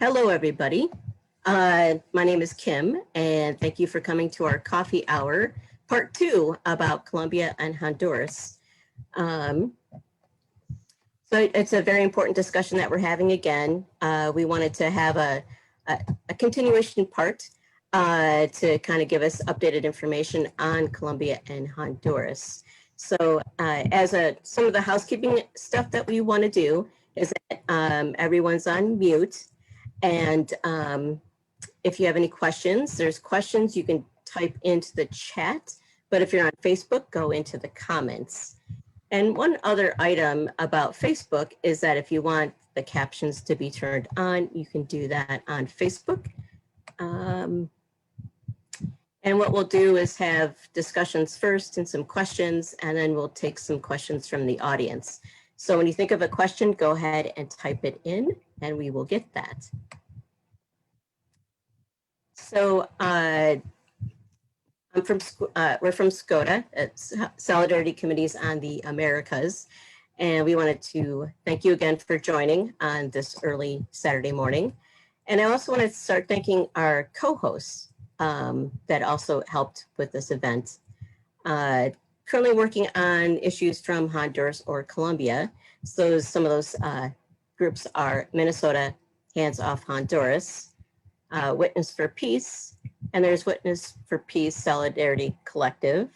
Hello, everybody. My name is Kim, and thank you for coming to our coffee hour, part 2 about Colombia and Honduras. So it's a very important discussion that we're having again. We wanted to have a continuation part to kind of give us updated information on Colombia and Honduras. So some of the housekeeping stuff that we want to do is that everyone's on mute. And if you have any questions, there's questions you can type into the chat. But if you're on Facebook, go into the comments. And one other item about Facebook is that if you want the captions to be turned on, you can do that on Facebook. And what we'll do is have discussions first and some questions, and then we'll take some questions from the audience. So when you think of a question, go ahead and type it in, and we will get that. So we're from SCOTA, it's Solidarity Committees on the Americas. And we wanted to thank you again for joining on this early Saturday morning. And I also want to start thanking our co-hosts that also helped with this event. Currently working on issues from Honduras or Colombia. So some of those groups are Minnesota Hands Off Honduras, Witness for Peace, and there's Witness for Peace Solidarity Collective,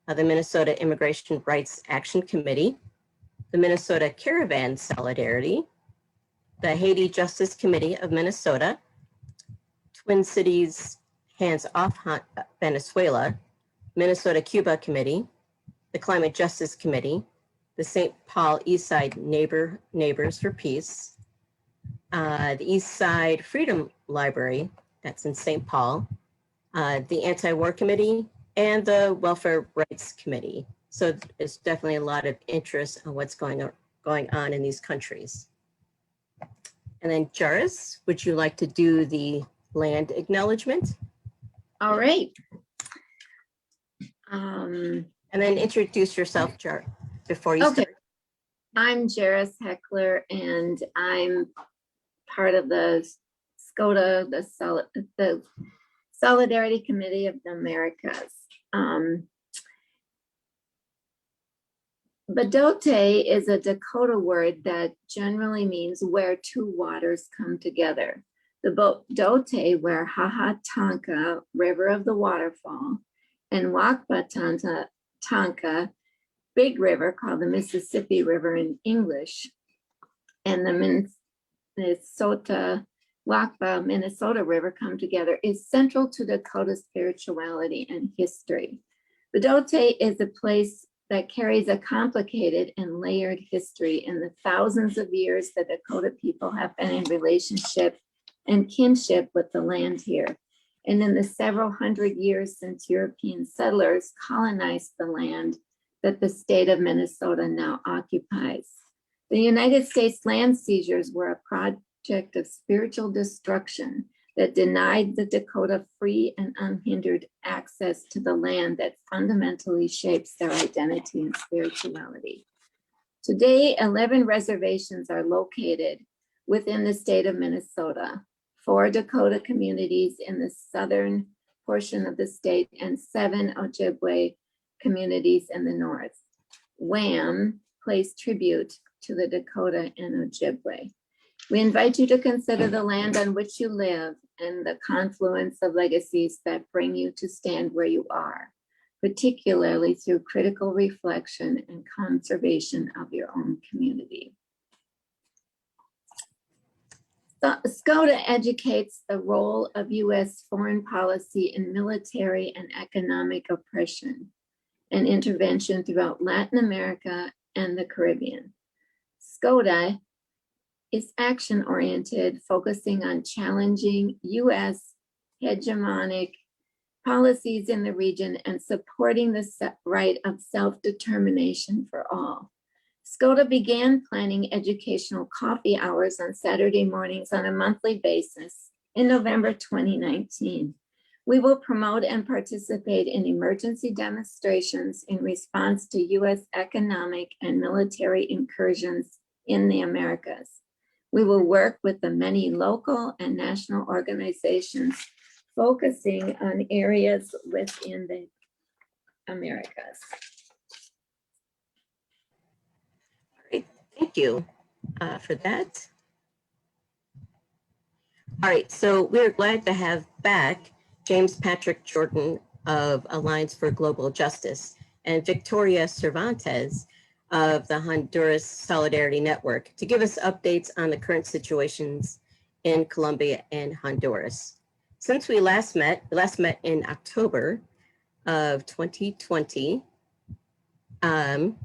the Minnesota Immigration Rights Action Committee, the Minnesota Caravan Solidarity, the Haiti Justice Committee of Minnesota, Twin Cities Hands Off Venezuela, Minnesota Cuba Committee, the Climate Justice Committee, the St. Paul Eastside Neighbors for Peace, the Eastside Freedom Library, that's in St. Paul, the Anti-War Committee, and the Welfare Rights Committee. So there's definitely a lot of interest on what's going on in these countries. And then Jairus, would you like to do the land acknowledgement? All right. And then introduce yourself, Jairus, before you start. I'm Jairus Heckler, and I'm part of the SCOTA, the Solidarity Committee of the Americas. Badote is a Dakota word that generally means where two waters come together. The Badote, where Hahatanka, River of the Waterfall, and Wakbatanka, Big River, called the Mississippi River in English, and the Minnesota River come together, is central to Dakota spirituality and history. Badote is a place that carries a complicated and layered history in the thousands of years that Dakota people have been in relationship and kinship with the land here, and in the several hundred years since European settlers colonized the land that the state of Minnesota now occupies. The United States land seizures were a project of spiritual destruction that denied the Dakota free and unhindered access to the land that fundamentally shapes their identity and spirituality. Today, 11 reservations are located within the state of Minnesota, 4 Dakota communities in the southern portion of the state, and 7 Ojibwe communities in the north. WHAM pays tribute to the Dakota and Ojibwe. We invite you to consider the land on which you live and the confluence of legacies that bring you to stand where you are, particularly through critical reflection and conservation of your own community. SCOTA educates the role of U.S. foreign policy in military and economic oppression and intervention throughout Latin America and the Caribbean. SCOTA is action-oriented, focusing on challenging U.S. hegemonic policies in the region and supporting the right of self-determination for all. SCOTA began planning educational coffee hours on Saturday mornings on a monthly basis in November 2019. We will promote and participate in emergency demonstrations in response to U.S. economic and military incursions in the Americas. We will work with the many local and national organizations focusing on areas within the Americas. Great, thank you for that. All right, so we're glad to have back James Patrick Jordan of Alliance for Global Justice and Victoria Cervantes of the Honduras Solidarity Network to give us updates on the current situations in Colombia and Honduras. Since we last met in October of 2020, and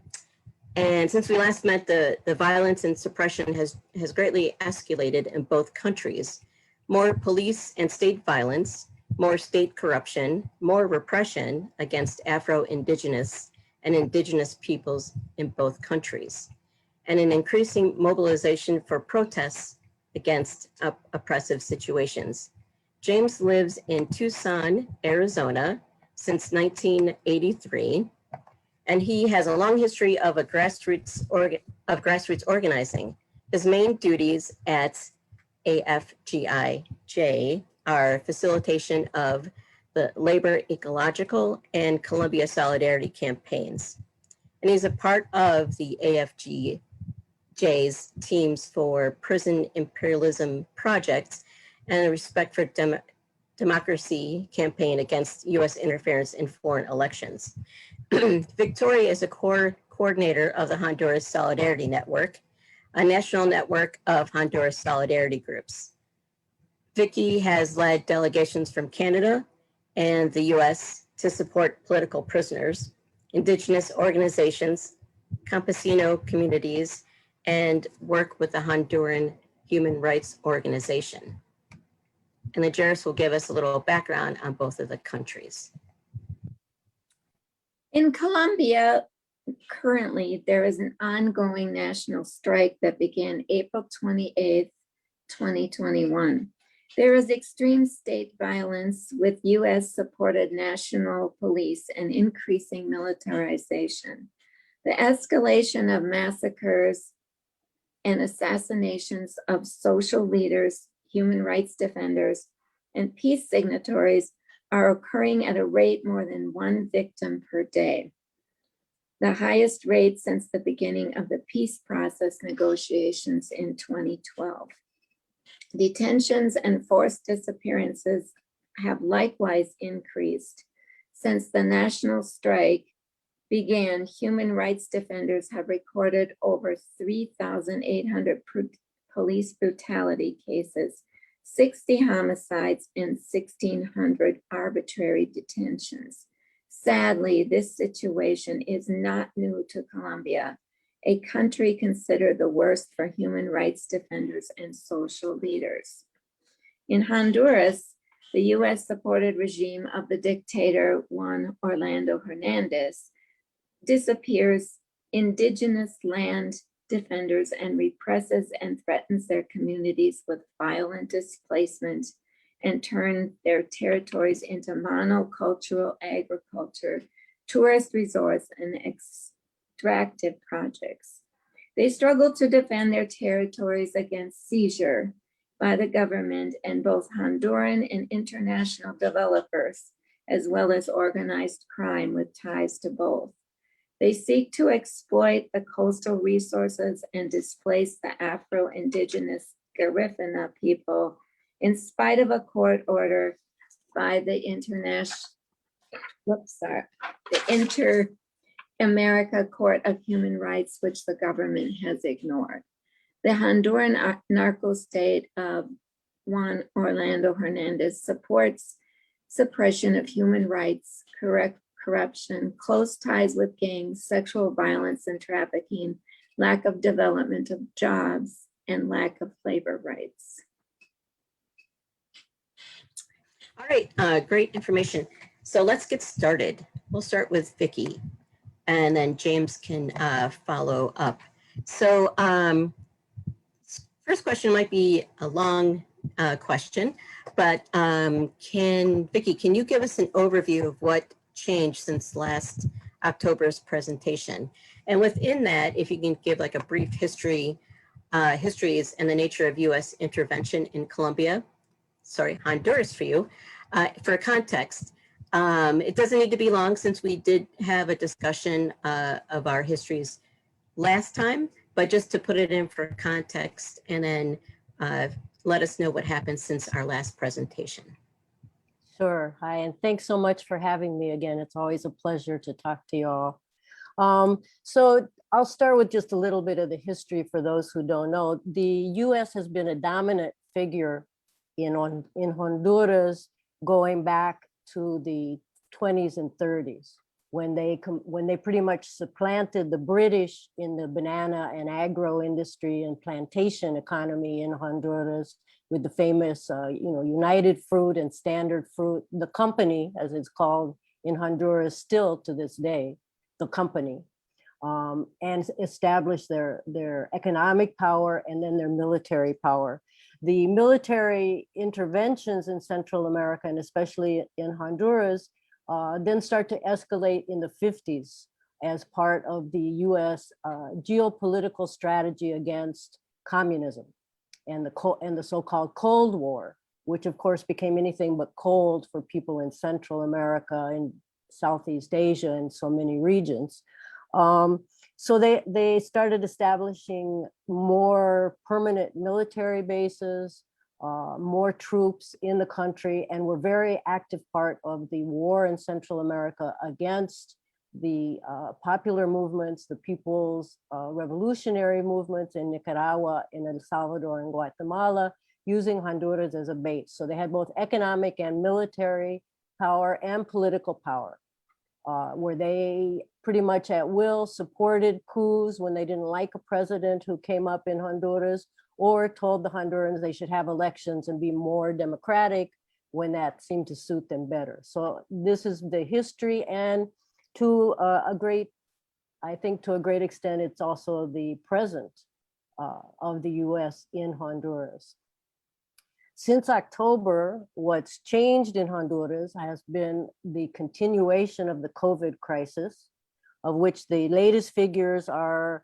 since we last met, the violence and suppression has greatly escalated in both countries. More police and state violence, more state corruption, more repression against Afro-Indigenous and Indigenous peoples in both countries, and an increasing mobilization for protests against oppressive situations. James lives in Tucson, Arizona since 1983, and he has a long history of grassroots organizing. His main duties at AFGIJ are facilitation of the labor, ecological, and Colombia solidarity campaigns. And he's a part of the AFGJ's teams for prison imperialism projects and a respect for democracy campaign against US interference in foreign elections. Victoria is a coordinator of the Honduras Solidarity Network, a national network of Honduras solidarity groups. Vicki has led delegations from Canada and the US to support political prisoners, Indigenous organizations, campesino communities, and work with the Honduran Human Rights Organization. And the Jairus will give us a little background on both of the countries. In Colombia, currently, there is an ongoing national strike that began April 28th, 2021. There is extreme state violence with US-supported national police and increasing militarization. The escalation of massacres and assassinations of social leaders, human rights defenders, and peace signatories are occurring at a rate more than one victim per day, the highest rate since the beginning of the peace process negotiations in 2012. Detentions and forced disappearances have likewise increased. Since the national strike began, human rights defenders have recorded over 3,800 police brutality cases, 60 homicides, and 1,600 arbitrary detentions. Sadly, this situation is not new to Colombia, a country considered the worst for human rights defenders and social leaders. In Honduras, the US-supported regime of the dictator Juan Orlando Hernandez disappears indigenous land defenders and represses and threatens their communities with violent displacement and turn their territories into monocultural agriculture, tourist resorts, and extractive projects. They struggle to defend their territories against seizure by the government and both Honduran and international developers, as well as organized crime with ties to both. They seek to exploit the coastal resources and displace the Afro-Indigenous Garifuna people in spite of a court order by the Inter-America Court of Human Rights, which the government has ignored. The Honduran narco state of Juan Orlando Hernandez supports suppression of human rights, corruption, close ties with gangs, sexual violence and trafficking, lack of development of jobs, and lack of labor rights. All right, great information. So let's get started. We'll start with Vicki, and then James can follow up. So first question might be a long question, but Vicki, can you give us an overview of what changed since last October's presentation? And within that, if you can give like a brief history histories and the nature of U.S. intervention in Honduras for you. For context, it doesn't need to be long since we did have a discussion of our histories last time, but just to put it in for context and then let us know what happened since our last presentation. Sure. Hi, and thanks so much for having me again. It's always a pleasure to talk to y'all. So I'll start with just a little bit of the history for those who don't know. The US has been a dominant figure in Honduras going back to the 20s and 30s when they pretty much supplanted the British in the banana and agro industry and plantation economy in Honduras with the famous United Fruit and Standard Fruit, the company, as it's called in Honduras still to this day, the company, and established their economic power and then their military power. The military interventions in Central America, and especially in Honduras, then start to escalate in the 50s as part of the US geopolitical strategy against communism and the so-called Cold War, which of course became anything but cold for people in Central America and Southeast Asia and so many regions. So they started establishing more permanent military bases, more troops in the country, and were very active part of the war in Central America against the popular movements, the people's revolutionary movements in Nicaragua, in El Salvador, and Guatemala, using Honduras as a base. So they had both economic and military power and political power, where they pretty much at will supported coups when they didn't like a president who came up in Honduras, or told the Hondurans they should have elections and be more democratic when that seemed to suit them better. So this is the history, and to a great extent, it's also the present of the US in Honduras. Since October, what's changed in Honduras has been the continuation of the COVID crisis, of which the latest figures are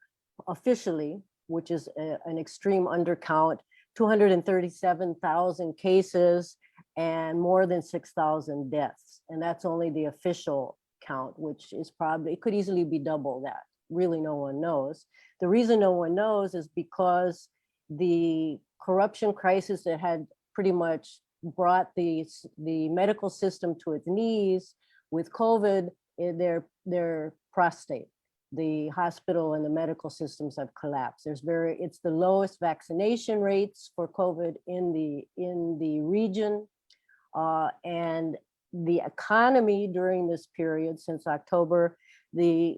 officially, which is an extreme undercount, 237,000 cases and more than 6,000 deaths. And that's only the official count, which is probably, it could easily be double that. Really, no one knows. The reason no one knows is because the corruption crisis that had pretty much brought the medical system to its knees with COVID, their prostate. The hospital and the medical systems have collapsed. It's the lowest vaccination rates for COVID in the region, and the economy during this period since October, the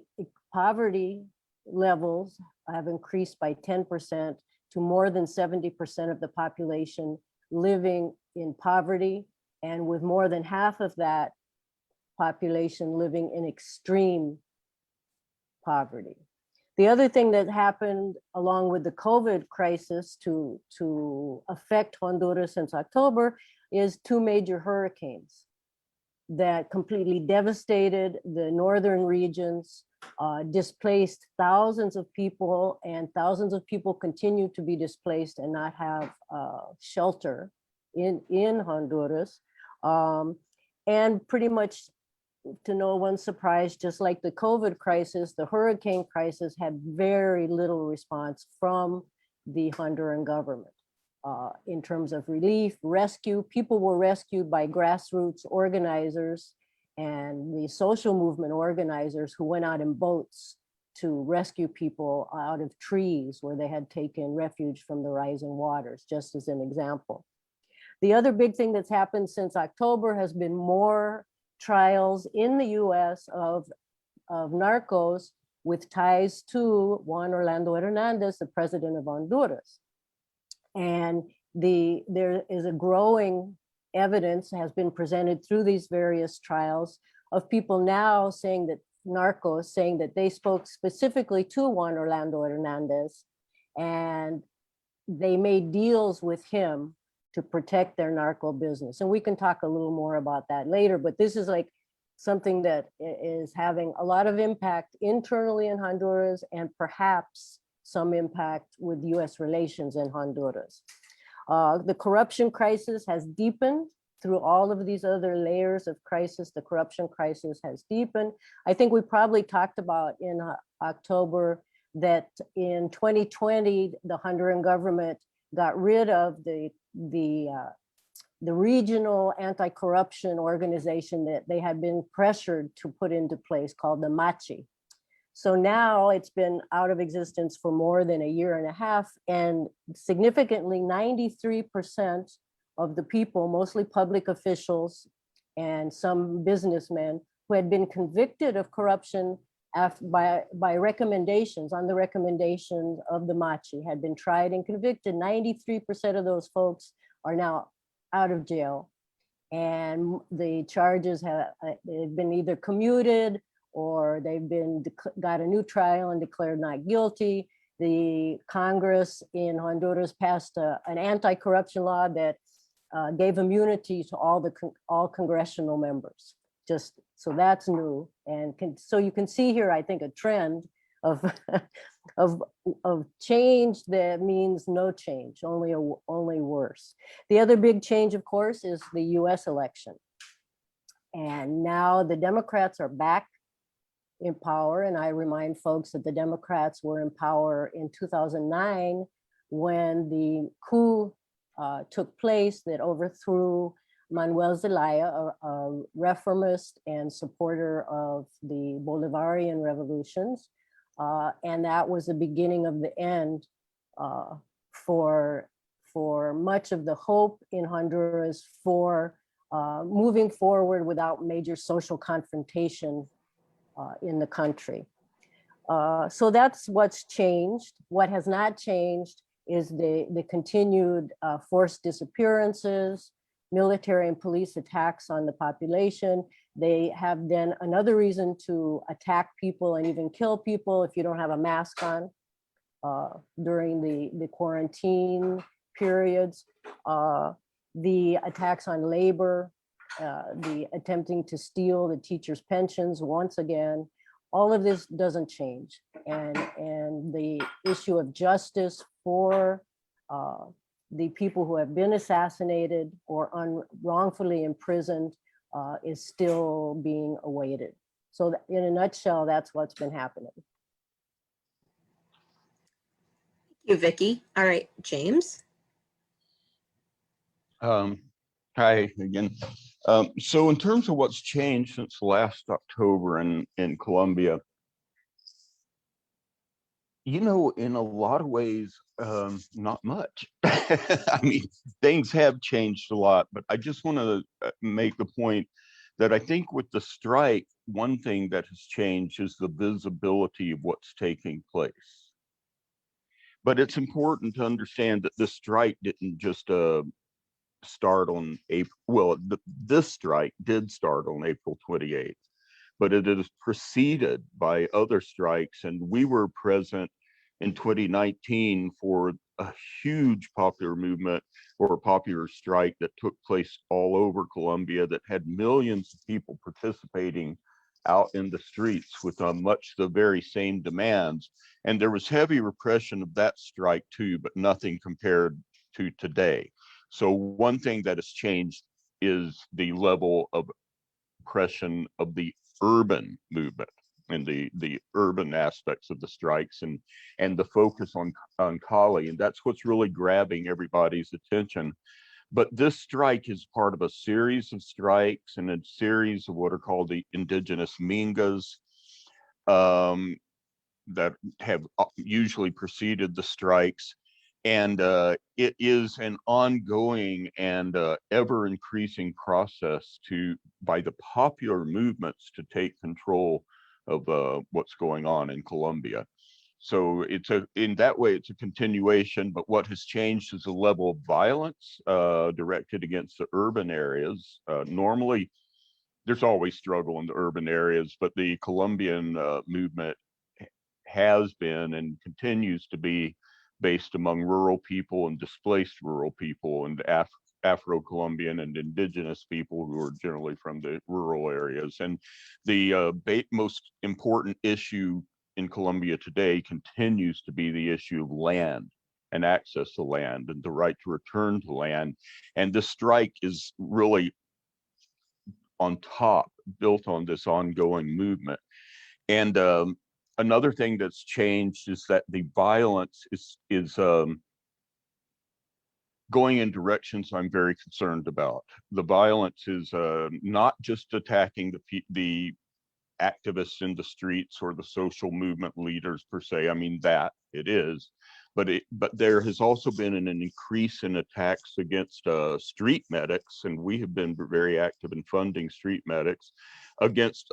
poverty levels have increased by 10% to more than 70% of the population living in poverty, and with more than half of that population living in extreme poverty. The other thing that happened along with the COVID crisis to affect Honduras since October is two major hurricanes that completely devastated the northern regions, displaced thousands of people, and thousands of people continue to be displaced and not have shelter in Honduras. And pretty much to no one's surprise, just like the COVID crisis, the hurricane crisis had very little response from the Honduran government in terms of relief, rescue. People were rescued by grassroots organizers and the social movement organizers who went out in boats to rescue people out of trees where they had taken refuge from the rising waters, just as an example. The other big thing that's happened since October has been more trials in the US of narcos with ties to Juan Orlando Hernandez, the president of Honduras. And there is a growing evidence has been presented through these various trials of people now saying that narcos, saying that they spoke specifically to Juan Orlando Hernandez, and they made deals with him to protect their narco business. And we can talk a little more about that later, but this is like something that is having a lot of impact internally in Honduras and perhaps some impact with US relations in Honduras. The corruption crisis has deepened through all of these other layers of crisis. The corruption crisis has deepened. I think we probably talked about in October that in 2020, the Honduran government got rid of the regional anti-corruption organization that they had been pressured to put into place called the MACHI. So now it's been out of existence for more than a year and a half, and significantly 93% of the people, mostly public officials and some businessmen who had been convicted of corruption by recommendations, on the recommendations of the MACHI, had been tried and convicted. 93% of those folks are now out of jail, and the charges have they've been either commuted or they've been got a new trial and declared not guilty. The Congress in Honduras passed an anti-corruption law that gave immunity to all congressional members. Just so that's new, and so you can see here, I think, a trend of of change that means no change, only worse. The other big change, of course, is the U.S. election, and now the Democrats are back in power. And I remind folks that the Democrats were in power in 2009 when the coup took place that overthrew Manuel Zelaya, a reformist and supporter of the Bolivarian revolutions. And that was the beginning of the end for much of the hope in Honduras for moving forward without major social confrontation in the country. So that's what's changed. What has not changed is the continued forced disappearances, military and police attacks on the population. They have then another reason to attack people and even kill people if you don't have a mask on during the quarantine periods. The attacks on labor, the attempting to steal the teachers' pensions once again. All of this doesn't change. And the issue of justice for the people who have been assassinated or wrongfully imprisoned is still being awaited. So in a nutshell, that's what's been happening. Thank you, Vicki. All right, James. Hi again. So in terms of what's changed since last October in Colombia, you know, in a lot of ways, not much. I mean, things have changed a lot, but I just want to make the point that I think with the strike, one thing that has changed is the visibility of what's taking place. But it's important to understand that this strike didn't just start on April. Well, this strike did start on April 28th. But it is preceded by other strikes. And we were present in 2019 for a huge popular movement or a popular strike that took place all over Colombia that had millions of people participating out in the streets with much the very same demands. And there was heavy repression of that strike too, but nothing compared to today. So one thing that has changed is the level of oppression of the urban movement and the urban aspects of the strikes and the focus on Cali, and that's what's really grabbing everybody's attention. But this strike is part of a series of strikes and a series of what are called the indigenous mingas that have usually preceded the strikes. And it is an ongoing and ever increasing process by the popular movements to take control of what's going on in Colombia. So in that way, it's a continuation, but what has changed is the level of violence directed against the urban areas. Normally, there's always struggle in the urban areas, but the Colombian movement has been and continues to be based among rural people and displaced rural people and Afro-Colombian and indigenous people who are generally from the rural areas. And the most important issue in Colombia today continues to be the issue of land and access to land and the right to return to land. And this strike is really on top, built on this ongoing movement. And another thing that's changed is that the violence is going in directions I'm very concerned about. The violence is not just attacking the activists in the streets or the social movement leaders per se. I mean, that it is, but there has also been an increase in attacks against street medics, and we have been very active in funding street medics against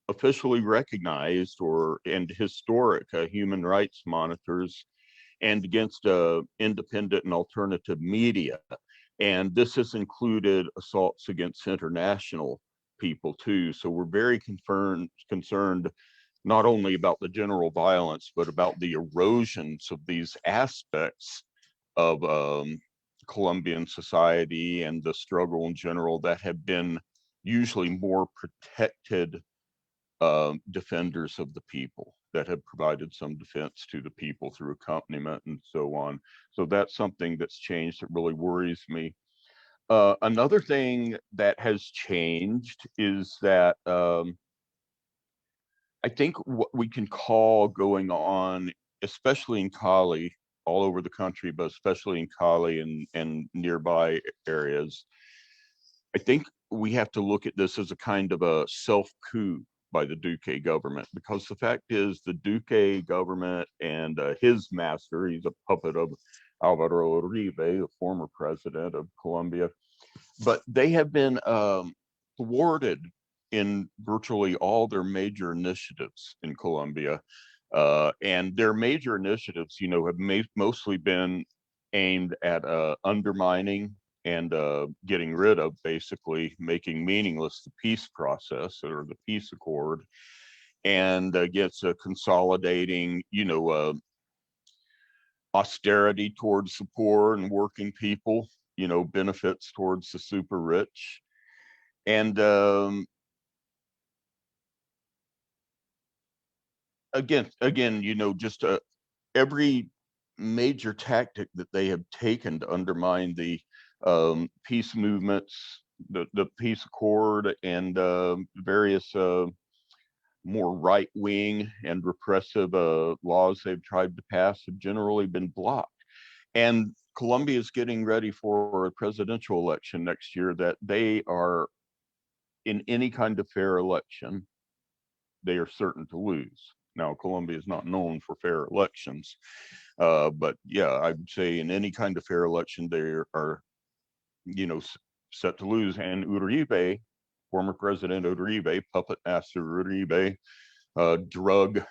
officially recognized and historic human rights monitors, and against independent and alternative media. And this has included assaults against international people too. So we're very concerned not only about the general violence, but about the erosions of these aspects of Colombian society and the struggle in general that have been usually more protected defenders of the people, that have provided some defense to the people through accompaniment and so on. So that's something that's changed that really worries me. Another thing that has changed is that I think what we can call going on, especially in Cali, all over the country, but especially in Cali and nearby areas, I think we have to look at this as a kind of a self-coup by the Duque government, because the fact is the Duque government and his master, he's a puppet of Alvaro Uribe, the former president of Colombia, but they have been thwarted in virtually all their major initiatives in Colombia. And their major initiatives, have mostly been aimed at undermining and getting rid of, basically making meaningless the peace process or the peace accord, and against consolidating, austerity towards the poor and working people, benefits towards the super rich. And again, just every major tactic that they have taken to undermine the peace movements, the peace accord, and various more right-wing and repressive laws they've tried to pass have generally been blocked. And Colombia is getting ready for a presidential election next year that they are, in any kind of fair election, they are certain to lose. Now, Colombia is not known for fair elections, but yeah, I would say in any kind of fair election, they are, set to lose. And Uribe, former President Uribe, puppet master Uribe, drug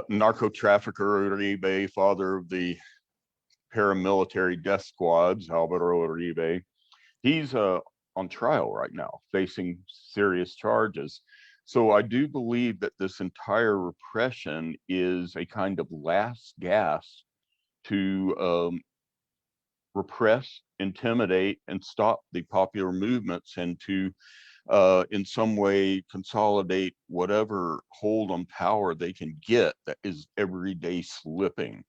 narco trafficker Uribe, father of the paramilitary death squads, Alvaro Uribe, he's on trial right now, facing serious charges. So I do believe that this entire repression is a kind of last gasp to repress, intimidate, and stop the popular movements, and to in some way consolidate whatever hold on power they can get that is every day slipping.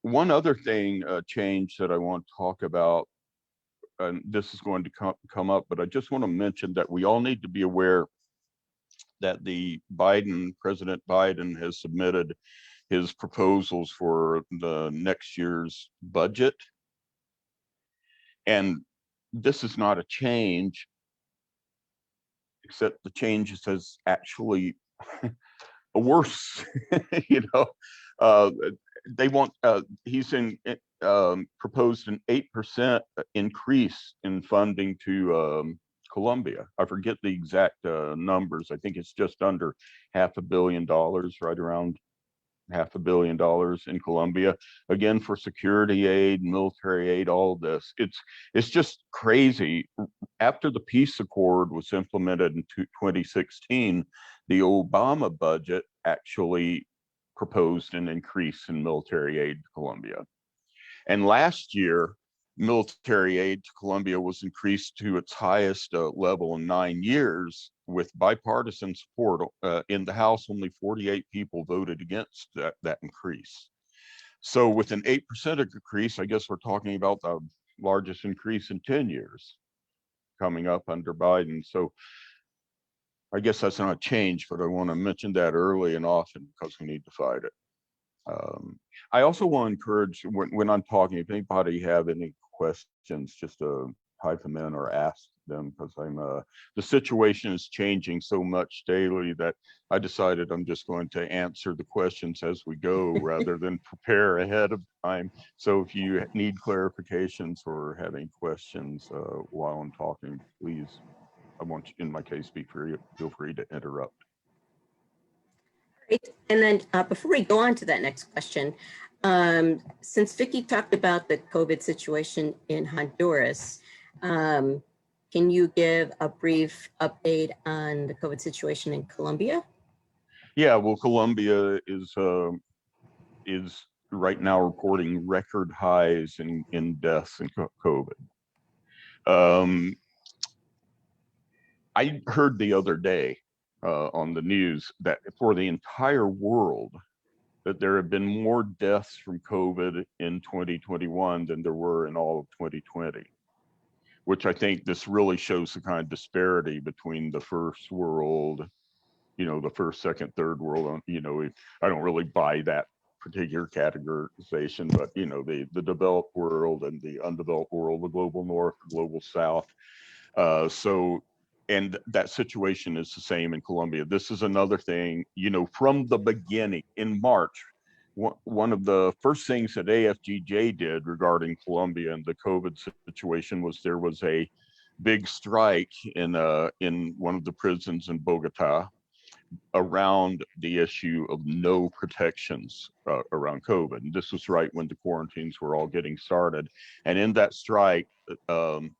One other thing, change that I want to talk about, and this is going to come up, but I just want to mention that we all need to be aware that President Biden has submitted his proposals for the next year's budget. And this is not a change, except the change says actually a worse, they want, proposed an 8% increase in funding to Colombia. I forget the exact numbers. I think it's just under $500 million, right around $500 million in Colombia, again, for security aid, military aid, all of this. It's just crazy. After the peace accord was implemented in 2016, the Obama budget actually proposed an increase in military aid to Colombia. And last year, military aid to Colombia was increased to its highest level in 9 years with bipartisan support. In the House, only 48 people voted against that increase. So with an 8% increase, I guess we're talking about the largest increase in 10 years coming up under Biden. So I guess that's not a change, but I want to mention that early and often because we need to fight it. I also want to encourage when I'm talking, if anybody have any questions, just type them in or ask them, because the situation is changing so much daily that I decided I'm just going to answer the questions as we go rather than prepare ahead of time. So if you need clarifications or have any questions while I'm talking, please, I want you, in my case, feel free to interrupt. Great. And then before we go on to that next question, since Vicki talked about the COVID situation in Honduras, can you give a brief update on the COVID situation in Colombia? Yeah, well, Colombia is right now reporting record highs in deaths in COVID. I heard the other day on the news that for the entire world, that there have been more deaths from COVID in 2021 than there were in all of 2020, which I think this really shows the kind of disparity between the first world, the first, second, third world. I don't really buy that particular categorization, but the developed world and the undeveloped world, the global north, global south. And that situation is the same in Colombia. This is another thing, from the beginning in March, one of the first things that AFGJ did regarding Colombia and the COVID situation was there was a big strike in one of the prisons in Bogota around the issue of no protections around COVID. And this was right when the quarantines were all getting started. And in that strike, the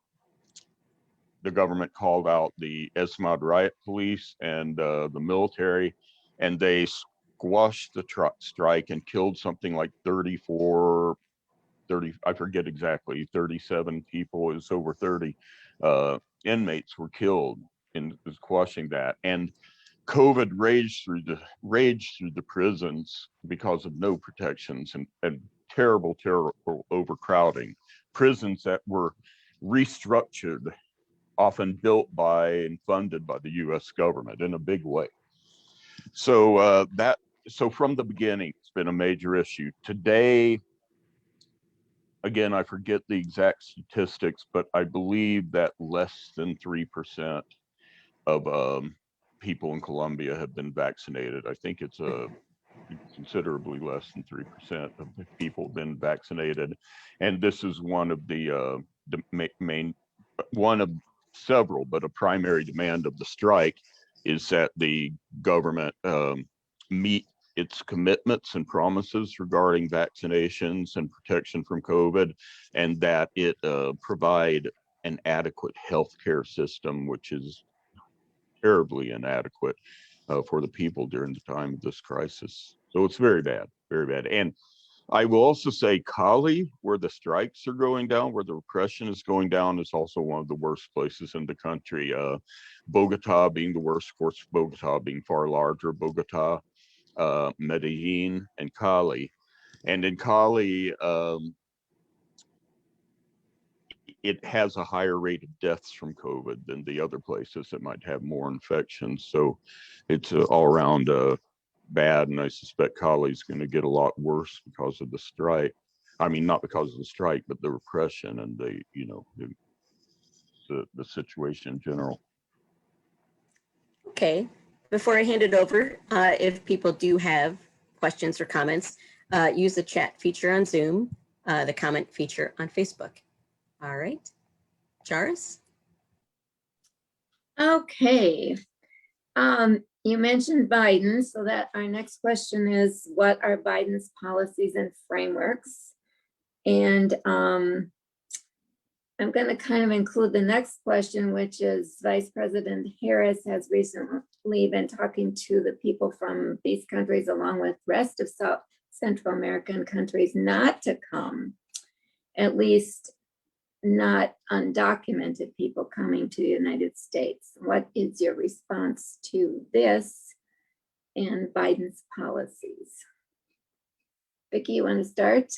government called out the ESMAD riot police and the military, and they squashed the strike and killed something like 30, I forget exactly, 37 people. It was over 30 inmates were killed in squashing that. And COVID raged through the prisons because of no protections and terrible overcrowding. Prisons that were restructured, often built by and funded by the U.S. government in a big way. So so from the beginning, it's been a major issue. Today, again, I forget the exact statistics, but I believe that less than 3% of people in Colombia have been vaccinated. I think it's considerably less than 3% of the people have been vaccinated. And this is one of the main, one of several, but a primary demand of the strike is that the government meet its commitments and promises regarding vaccinations and protection from COVID, and that it provide an adequate healthcare system, which is terribly inadequate for the people during the time of this crisis. So it's very bad, very bad. And I will also say Cali, where the strikes are going down, where the repression is going down, is also one of the worst places in the country. Bogota being the worst, of course, Bogota being far larger, Bogota, Medellin, and Cali. And in Cali, it has a higher rate of deaths from COVID than the other places that might have more infections. So it's all around bad, and I suspect Cali's going to get a lot worse because of the strike. I mean, not because of the strike, but the repression and the situation in general. Okay. Before I hand it over, if people do have questions or comments, use the chat feature on Zoom, the comment feature on Facebook. All right. Charis? Okay. You mentioned Biden, so that our next question is, what are Biden's policies and frameworks? And I'm going to kind of include the next question, which is Vice President Harris has recently been talking to the people from these countries, along with rest of Central American countries, not to come, at least not undocumented people coming to the United States. What is your response to this and Biden's policies? Vicki, you want to start?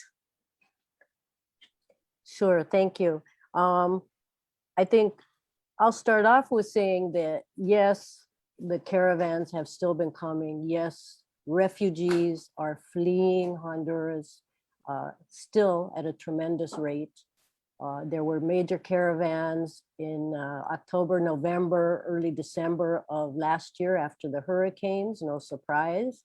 Sure, thank you. I think I'll start off with saying that, yes, the caravans have still been coming. Yes, refugees are fleeing Honduras still at a tremendous rate. There were major caravans in October, November, early December of last year after the hurricanes, no surprise.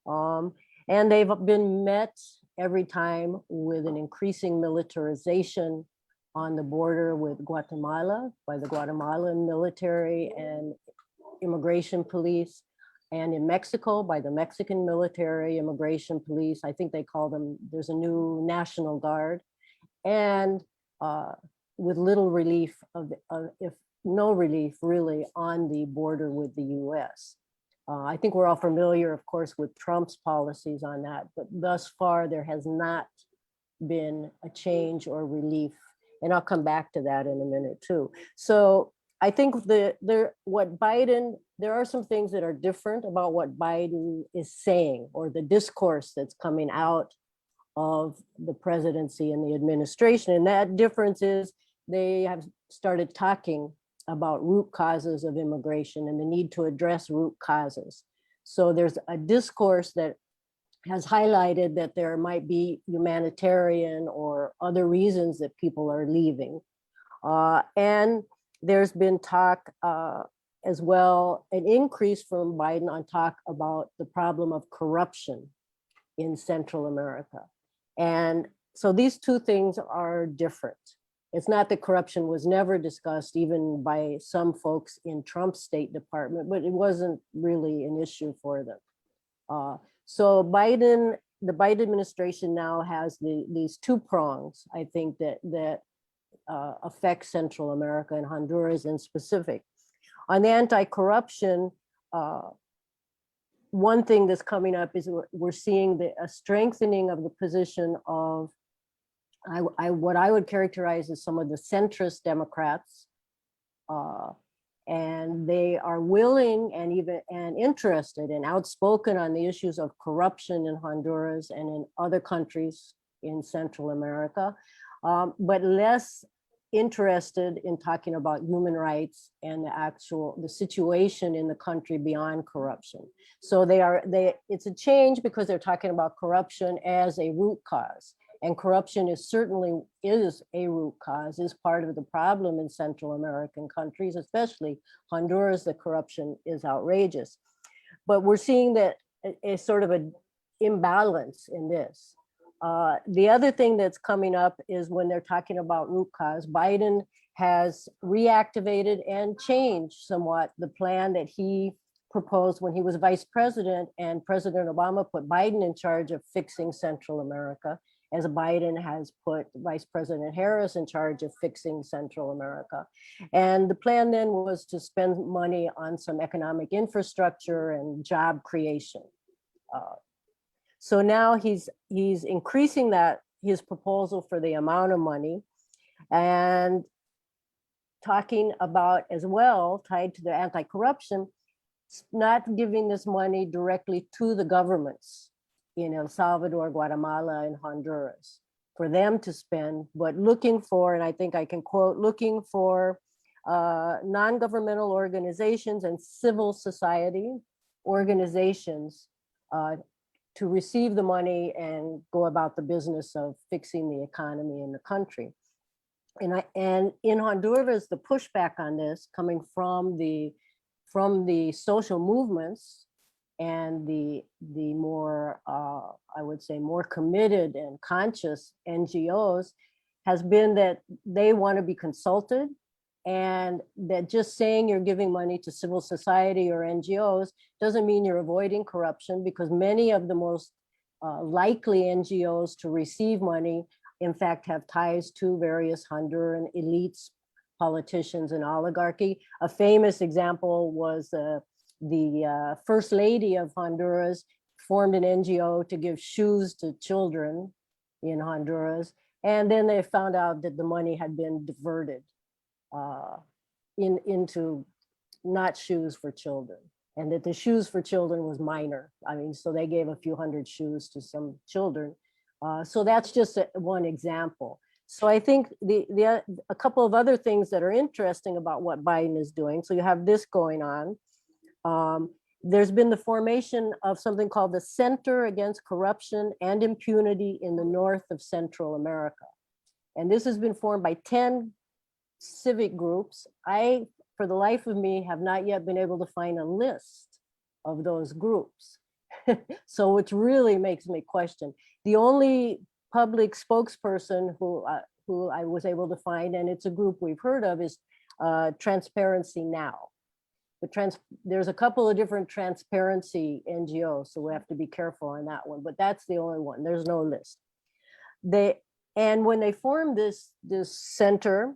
And they've been met every time with an increasing militarization on the border with Guatemala by the Guatemalan military and immigration police, and in Mexico by the Mexican military, immigration police. I think they call them, there's a new National Guard, and with little relief if no relief really on the border with the US. I think we're all familiar, of course, with Trump's policies on that, but thus far there has not been a change or relief. And I'll come back to that in a minute too. So I think there are some things that are different about what Biden is saying, or the discourse that's coming out of the presidency and the administration. And that difference is they have started talking about root causes of immigration and the need to address root causes. So there's a discourse that has highlighted that there might be humanitarian or other reasons that people are leaving. And there's been talk as well, an increase from Biden on talk about the problem of corruption in Central America. And so these two things are different. It's not that corruption was never discussed, even by some folks in Trump's State Department, but it wasn't really an issue for them. So the Biden administration now has these two prongs, I think, that affect Central America and Honduras in specific. On the anti-corruption, one thing that's coming up is we're seeing a strengthening of the position of what I would characterize as some of the centrist Democrats, and they are willing and interested and outspoken on the issues of corruption in Honduras and in other countries in Central America, but less interested in talking about human rights and the situation in the country beyond corruption. So it's a change because they're talking about corruption as a root cause. And corruption is a root cause, is part of the problem in Central American countries, especially Honduras. The corruption is outrageous. But we're seeing that a sort of an imbalance in this. The other thing that's coming up is when they're talking about root cause, Biden has reactivated and changed somewhat the plan that he proposed when he was vice president, and President Obama put Biden in charge of fixing Central America, as Biden has put Vice President Harris in charge of fixing Central America. And the plan then was to spend money on some economic infrastructure and job creation. So now he's increasing his proposal for the amount of money, and talking about as well, tied to the anti-corruption, not giving this money directly to the governments in El Salvador, Guatemala, and Honduras for them to spend, but looking for, and I think I can quote, looking for non-governmental organizations and civil society organizations to receive the money and go about the business of fixing the economy in the country. And in Honduras, the pushback on this coming from the social movements and the more, I would say, more committed and conscious NGOs has been that they want to be consulted, and that just saying you're giving money to civil society or NGOs doesn't mean you're avoiding corruption, because many of the most likely NGOs to receive money, in fact, have ties to various Honduran elites, politicians, and oligarchy. A famous example was the First Lady of Honduras formed an NGO to give shoes to children in Honduras. And then they found out that the money had been diverted into not shoes for children, and that the shoes for children was minor. I mean, so they gave a few hundred shoes to some children. So that's just one example. So I think a couple of other things that are interesting about what Biden is doing. So you have this going on. There's been the formation of something called the Center Against Corruption and Impunity in the North of Central America. And this has been formed by 10 civic groups. I, for the life of me, have not yet been able to find a list of those groups. So which really makes me question. The only public spokesperson who I was able to find, and it's a group we've heard of, is Transparency Now. But there's a couple of different transparency NGOs, so we have to be careful on that one, but that's the only one. There's no list. And when they formed this center,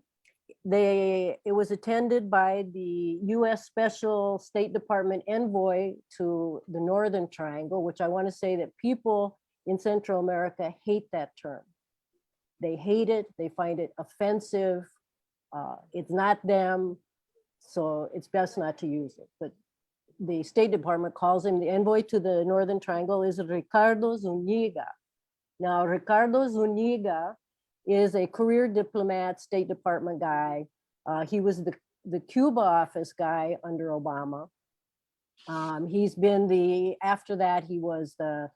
it was attended by the US Special State Department envoy to the Northern Triangle, which I want to say that people in Central America hate that term. They hate it, they find it offensive, it's not them, so it's best not to use it. But the State Department calls him, the envoy to the Northern Triangle is Ricardo Zuniga. Now, Ricardo Zuniga is a career diplomat, State Department guy. He was the Cuba office guy under Obama. He's been after that, he was the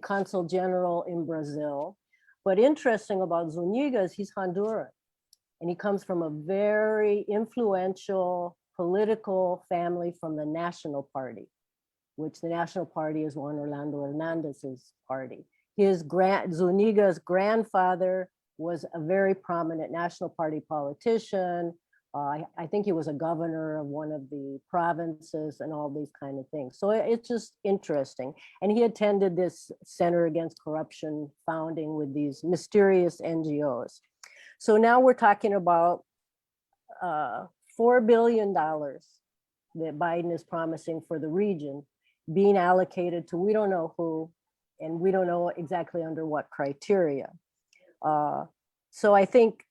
consul general in Brazil. But interesting about Zuniga is he's Honduran. And he comes from a very influential political family from the National Party, which the National Party is Juan Orlando Hernandez's party. Zuniga's grandfather was a very prominent National Party politician. I think he was a governor of one of the provinces and all these kind of things. So it's just interesting. And he attended this Center Against Corruption founding with these mysterious NGOs. So now we're talking about $4 billion that Biden is promising for the region being allocated to we don't know who, and we don't know exactly under what criteria. So I think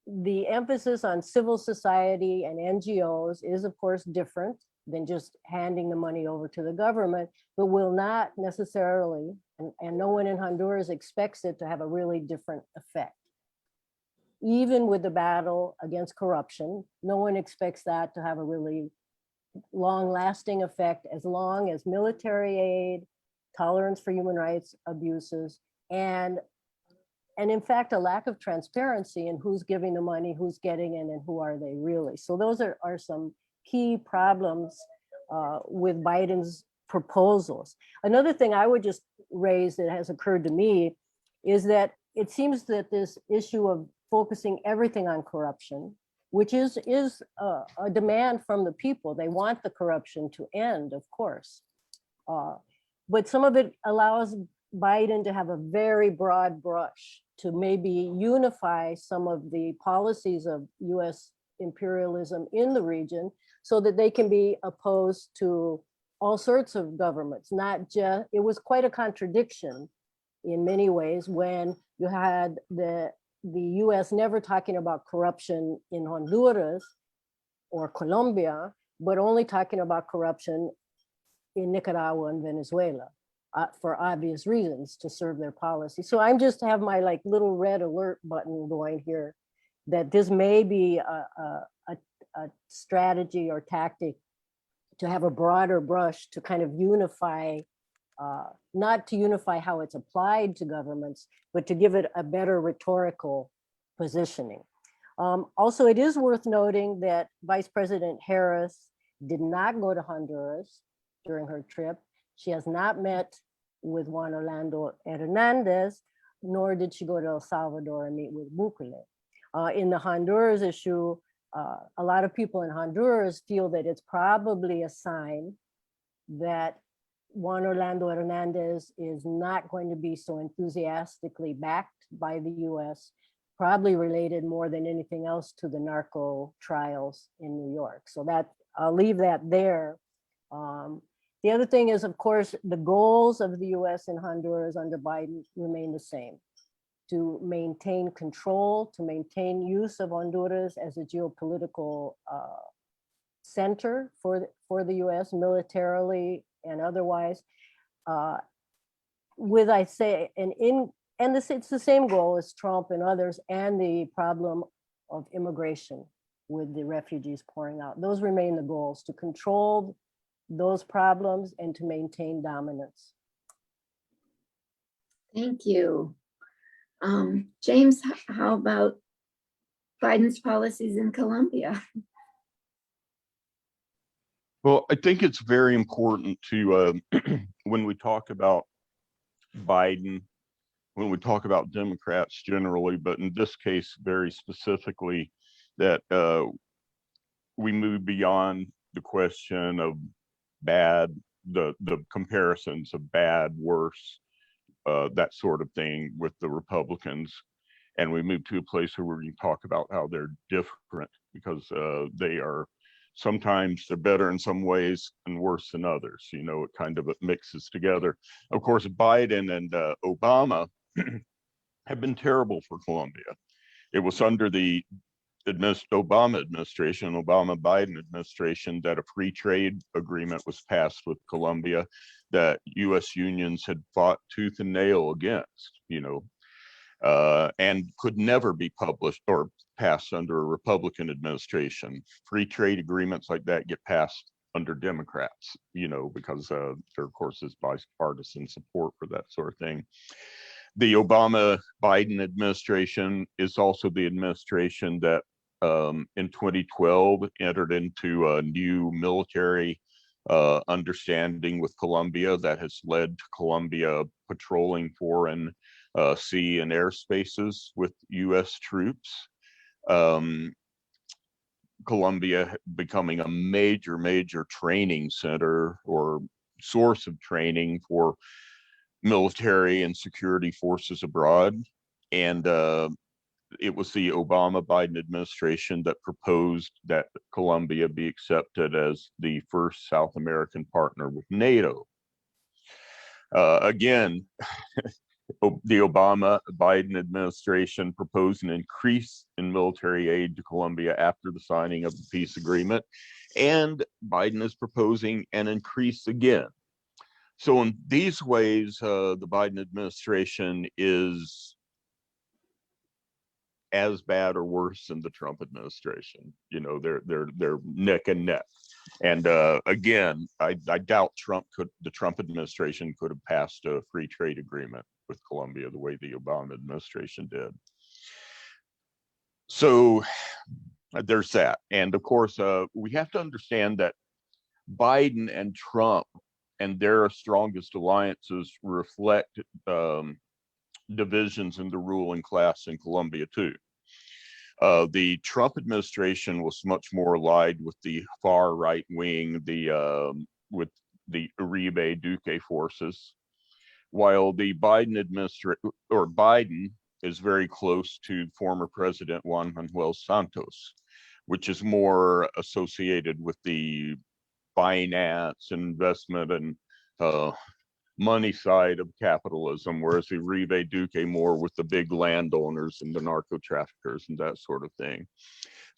the emphasis on civil society and NGOs is of course different than just handing the money over to the government, but will not necessarily, and no one in Honduras expects it to have a really different effect. Even with the battle against corruption, no one expects that to have a really long-lasting effect as long as military aid, tolerance for human rights abuses, and in fact, a lack of transparency in who's giving the money, who's getting it, and who are they really. So those are some key problems with Biden's proposals. Another thing I would just raise that has occurred to me is that it seems that this issue of focusing everything on corruption, which is a demand from the people. They want the corruption to end, of course. But some of it allows Biden to have a very broad brush to maybe unify some of the policies of US imperialism in the region so that they can be opposed to all sorts of governments, not just, it was quite a contradiction in many ways when you had the US never talking about corruption in Honduras or Colombia, but only talking about corruption in Nicaragua and Venezuela for obvious reasons to serve their policy. So I'm just have my like little red alert button going here that this may be a strategy or tactic to have a broader brush to kind of unify, not to unify how it's applied to governments, but to give it a better rhetorical positioning. Also, it is worth noting that Vice President Harris did not go to Honduras during her trip. She has not met with Juan Orlando Hernandez, nor did she go to El Salvador and meet with Bukele. In the Honduras issue, a lot of people in Honduras feel that it's probably a sign that Juan Orlando Hernandez is not going to be so enthusiastically backed by the US, probably related more than anything else to the narco trials in New York. So that I'll leave that there. The other thing is, of course, the goals of the US and Honduras under Biden remain the same. to maintain control, to maintain use of Honduras as a geopolitical center for the US militarily and otherwise. With, I say, it's the same goal as Trump and others, and the problem of immigration with the refugees pouring out. Those remain the goals, to control those problems and to maintain dominance. Thank you. James, how about Biden's policies in Colombia? Well, I think it's very important to, when we talk about Biden, when we talk about Democrats generally, but in this case, very specifically, that we move beyond the question of bad, the comparisons of bad, worse, that sort of thing with the Republicans. And we move to a place where we talk about how they're different, because they are, sometimes they're better in some ways and worse than others. You know, it kind of mixes together. Of course, Biden and Obama have been terrible for Colombia. It was under the Obama administration, Obama-Biden administration, that a free trade agreement was passed with Colombia that U.S. unions had fought tooth and nail against, you know, and could never be published or passed under a Republican administration. Free trade agreements like that get passed under Democrats, you know, because there, of course, is bipartisan support for that sort of thing. The Obama-Biden administration is also the administration that in 2012 entered into a new military understanding with Colombia that has led to Colombia patrolling foreign sea and airspaces with U.S. troops. Colombia becoming a major training center or source of training for military and security forces abroad. And it was the Obama-Biden administration that proposed that Colombia be accepted as the first South American partner with NATO. Again, the Obama-Biden administration proposed an increase in military aid to Colombia after the signing of the peace agreement, and Biden is proposing an increase again. So in these ways, the Biden administration is as bad or worse than the Trump administration. You know, they're neck and neck. And again, I doubt the Trump administration could have passed a free trade agreement with Colombia the way the Obama administration did. So there's that. And of course, we have to understand that Biden and Trump and their strongest alliances reflect divisions in the ruling class in Colombia too. The Trump administration was much more allied with the far right wing, with the Uribe Duque forces, while the Biden administration, or Biden, is very close to former President Juan Manuel Santos, which is more associated with the finance, investment, and money side of capitalism, whereas Uribe Duque more with the big landowners and the narco traffickers and that sort of thing.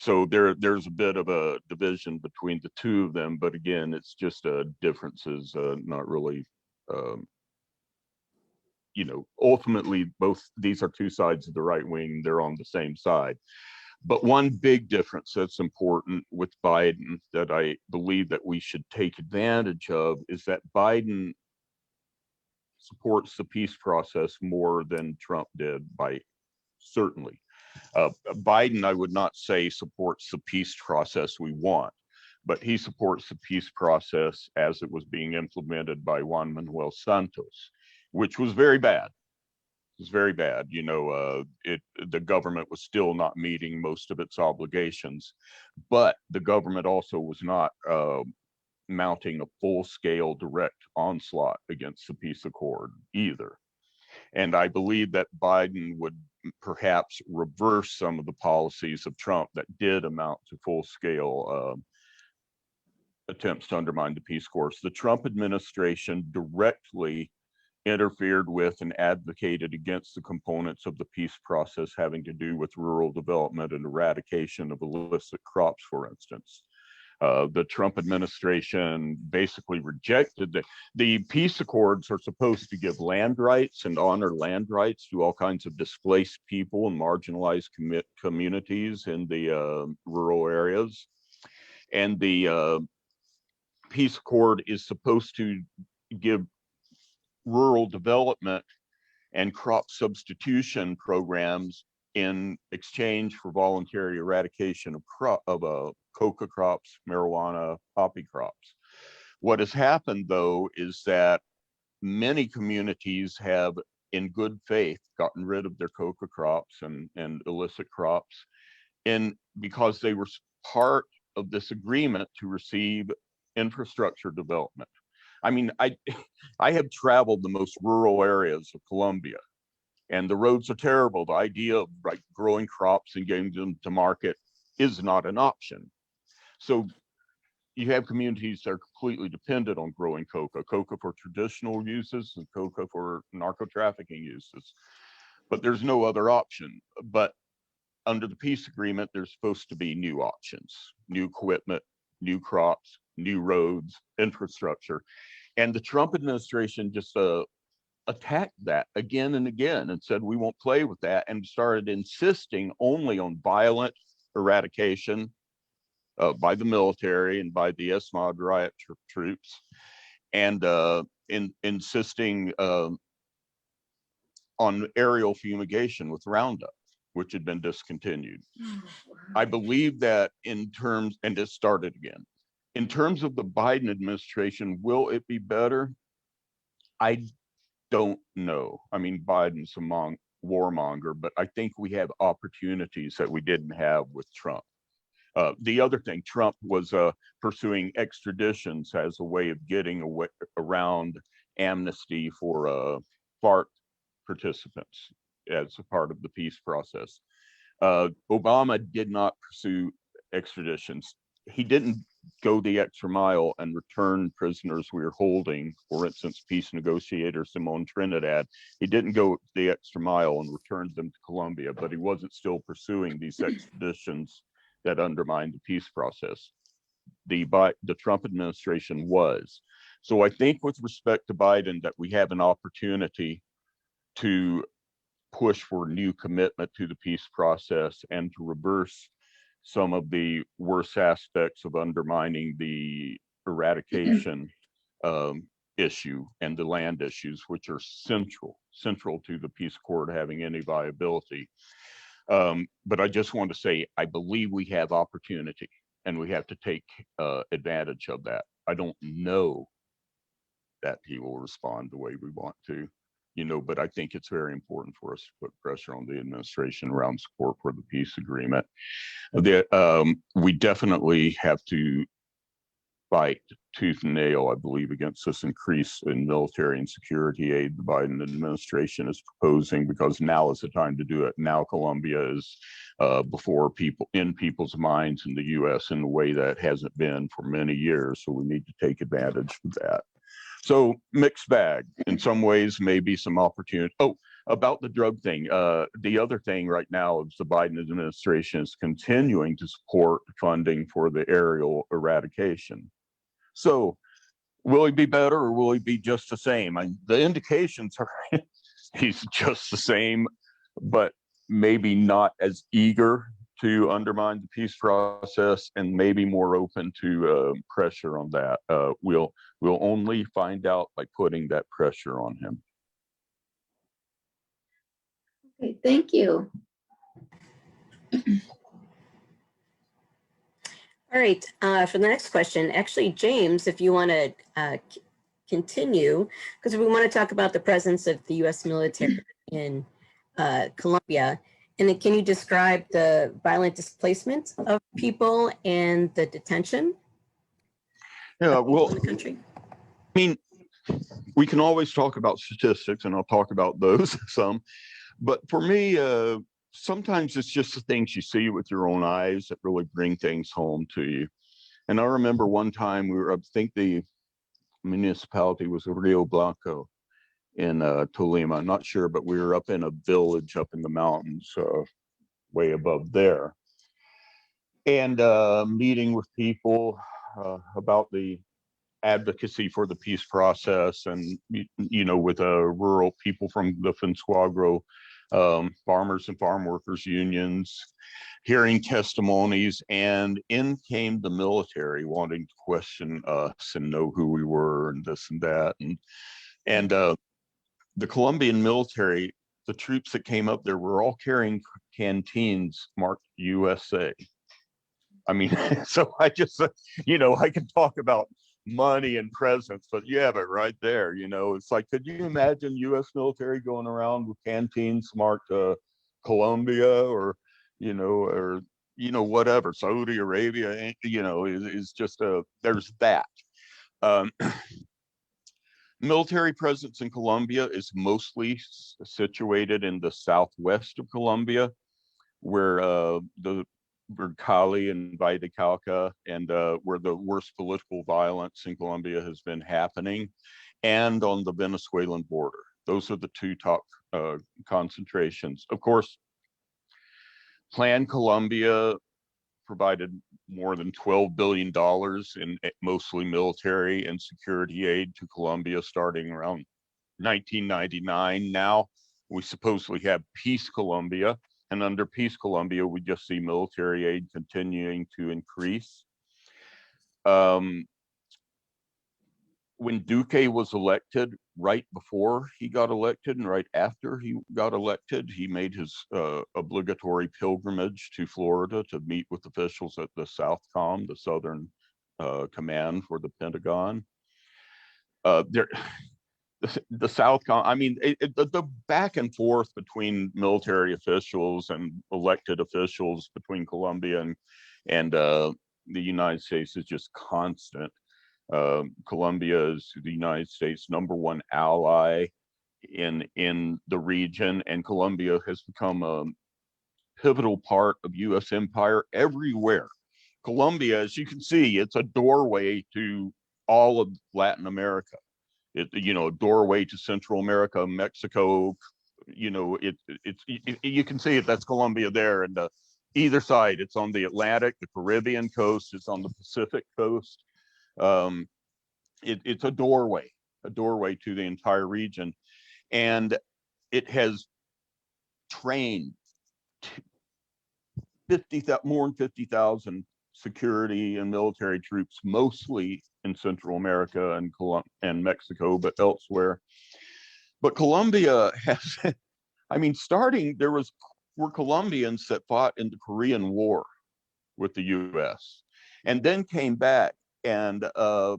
So there's a bit of a division between the two of them, but again, it's just differences, not really, you know, ultimately both these are two sides of the right wing, they're on the same side. But one big difference that's important with Biden that I believe that we should take advantage of is that Biden supports the peace process more than Trump did, by certainly. Biden, I would not say supports the peace process we want, but he supports the peace process as it was being implemented by Juan Manuel Santos, which was very bad. It was very bad. You know, the government was still not meeting most of its obligations, but the government also was not mounting a full-scale direct onslaught against the peace accord either. And I believe that Biden would perhaps reverse some of the policies of Trump that did amount to full-scale attempts to undermine the peace accords. The Trump administration directly interfered with and advocated against the components of the peace process having to do with rural development and eradication of illicit crops, for instance. The Trump administration basically rejected the peace accords are supposed to give land rights and honor land rights to all kinds of displaced people and marginalized communities in the rural areas. And the peace accord is supposed to give rural development and crop substitution programs in exchange for voluntary eradication of coca crops, marijuana, poppy crops. What has happened, though, is that many communities have, in good faith, gotten rid of their coca crops and illicit crops, and because they were part of this agreement to receive infrastructure development. I mean, I have traveled the most rural areas of Colombia, and the roads are terrible. The idea of like growing crops and getting them to market is not an option. So you have communities that are completely dependent on growing coca for traditional uses and coca for narco trafficking uses. But there's no other option. But under the peace agreement, there's supposed to be new options, new equipment, new crops, new roads, infrastructure. And the Trump administration just attacked that again and again and said, we won't play with that, and started insisting only on violent eradication by the military and by the ESMAD riot troops, and insisting on aerial fumigation with Roundup, which had been discontinued. I believe that in terms, and it started again, in terms of the Biden administration, will it be better? I don't know. I mean, Biden's a warmonger, but I think we have opportunities that we didn't have with Trump. The other thing, Trump was pursuing extraditions as a way of getting around amnesty for FARC participants as a part of the peace process. Obama did not pursue extraditions. He didn't go the extra mile and return prisoners we were holding. For instance, peace negotiator Simon Trinidad, he didn't go the extra mile and returned them to Colombia, but he wasn't still pursuing these extraditions that undermined the peace process. The Trump administration was. So I think with respect to Biden that we have an opportunity to push for new commitment to the peace process and to reverse some of the worst aspects of undermining the eradication issue and the land issues, which are central to the peace accord having any viability. But I just want to say, I believe we have opportunity and we have to take advantage of that. I don't know that he will respond the way we want to, but I think it's very important for us to put pressure on the administration around support for the peace agreement. We definitely have to fight tooth and nail, I believe, against this increase in military and security aid the Biden administration is proposing, because now is the time to do it. Now Colombia is before people, in people's minds in the US in a way that hasn't been for many years. So we need to take advantage of that. So mixed bag. In some ways, maybe some opportunity. Oh, about the drug thing. The other thing right now is the Biden administration is continuing to support funding for the aerial eradication. So will he be better or will he be just the same? The indications are he's just the same, but maybe not as eager to undermine the peace process and maybe more open to pressure on that. We'll only find out by putting that pressure on him. Okay, thank you. All right, for the next question, actually, James, if you want to continue, because we want to talk about the presence of the U.S. military in Colombia. And then can you describe the violent displacement of people and the detention? Yeah, well, in the country? I mean, we can always talk about statistics, and I'll talk about those some. But for me, sometimes it's just the things you see with your own eyes that really bring things home to you. And I remember one time I think the municipality was Rio Blanco Tolima. I'm not sure, but we were up in a village up in the mountains, way above there, and meeting with people about the advocacy for the peace process, and with rural people from the Fuensquagro farmers and farm workers unions, hearing testimonies, and in came the military wanting to question us and know who we were and this and that, and the Colombian military, the troops that came up there were all carrying canteens marked USA. I mean, so I just, I can talk about money and presence, but you have it right there. It's like, could you imagine U.S. military going around with canteens marked Colombia or, whatever, Saudi Arabia, is just there's that. Um, Military presence in Colombia is mostly situated in the southwest of Colombia, where where Cali and Valle Cauca, and where the worst political violence in Colombia has been happening, and on the Venezuelan border. Those are the two top concentrations. Of course, Plan Colombia provided more than $12 billion in mostly military and security aid to Colombia starting around 1999. Now we supposedly have Peace Colombia, and under Peace Colombia, we just see military aid continuing to increase. When Duque was elected, right before he got elected and right after he got elected, he made his obligatory pilgrimage to Florida to meet with officials at the Southcom, the Southern Command for the Pentagon. The Southcom, I mean, the back and forth between military officials and elected officials between Colombia and the United States is just constant. Colombia is the United States' #1 ally in the region, and Colombia has become a pivotal part of U.S. empire everywhere. Colombia, as you can see, it's a doorway to all of Latin America. A doorway to Central America, Mexico. You can see it. That's Colombia there, and either side. It's on the Atlantic, the Caribbean coast. It's on the Pacific coast. It's a doorway to the entire region, and it has trained more than 50,000 security and military troops, mostly in Central America and Mexico, but elsewhere. But Colombia has, I mean, were Colombians that fought in the Korean War with the U.S. and then came back, and the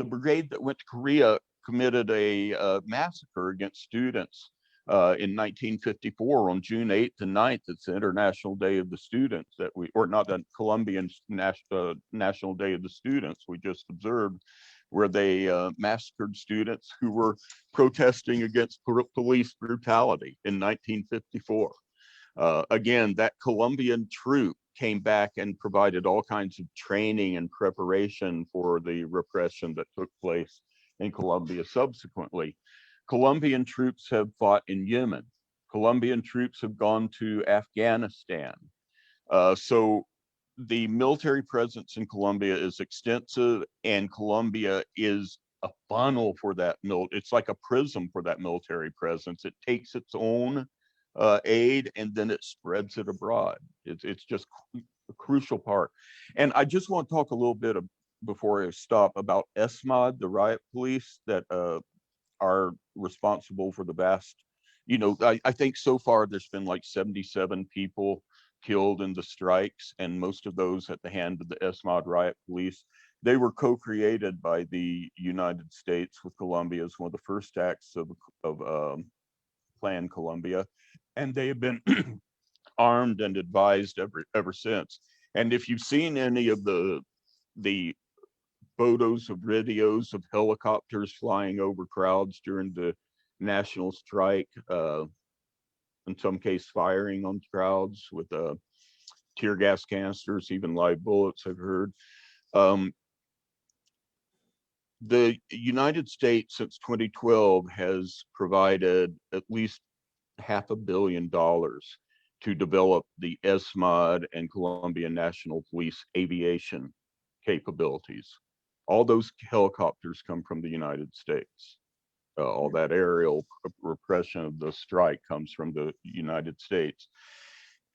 brigade that went to Korea committed a massacre against students in 1954 on June 8th and 9th. It's the International Day of the Students or not the Colombian National Day of the Students we just observed, where they massacred students who were protesting against police brutality in 1954. Again, that Colombian troop came back and provided all kinds of training and preparation for the repression that took place in Colombia subsequently. Colombian troops have fought in Yemen. Colombian troops have gone to Afghanistan. So the military presence in Colombia is extensive, and Colombia is a funnel for that it's like a prism for that military presence. It takes its own aid and then it spreads it abroad. It's just a crucial part. And I just want to talk a little bit before I stop about ESMAD, the riot police that are responsible for the vast, I think so far there's been like 77 people killed in the strikes, and most of those at the hand of the ESMAD riot police. They were co-created by the United States with Colombia as one of the first acts of Plan Colombia, and they have been armed and advised ever since. And if you've seen any of the photos of videos of helicopters flying over crowds during the national strike, in some case firing on crowds with tear gas canisters, even live bullets, I've heard. The United States since 2012 has provided at least $500 million to develop the ESMOD and Colombian National Police aviation capabilities. All those helicopters come from the United States. All that aerial repression of the strike comes from the United States.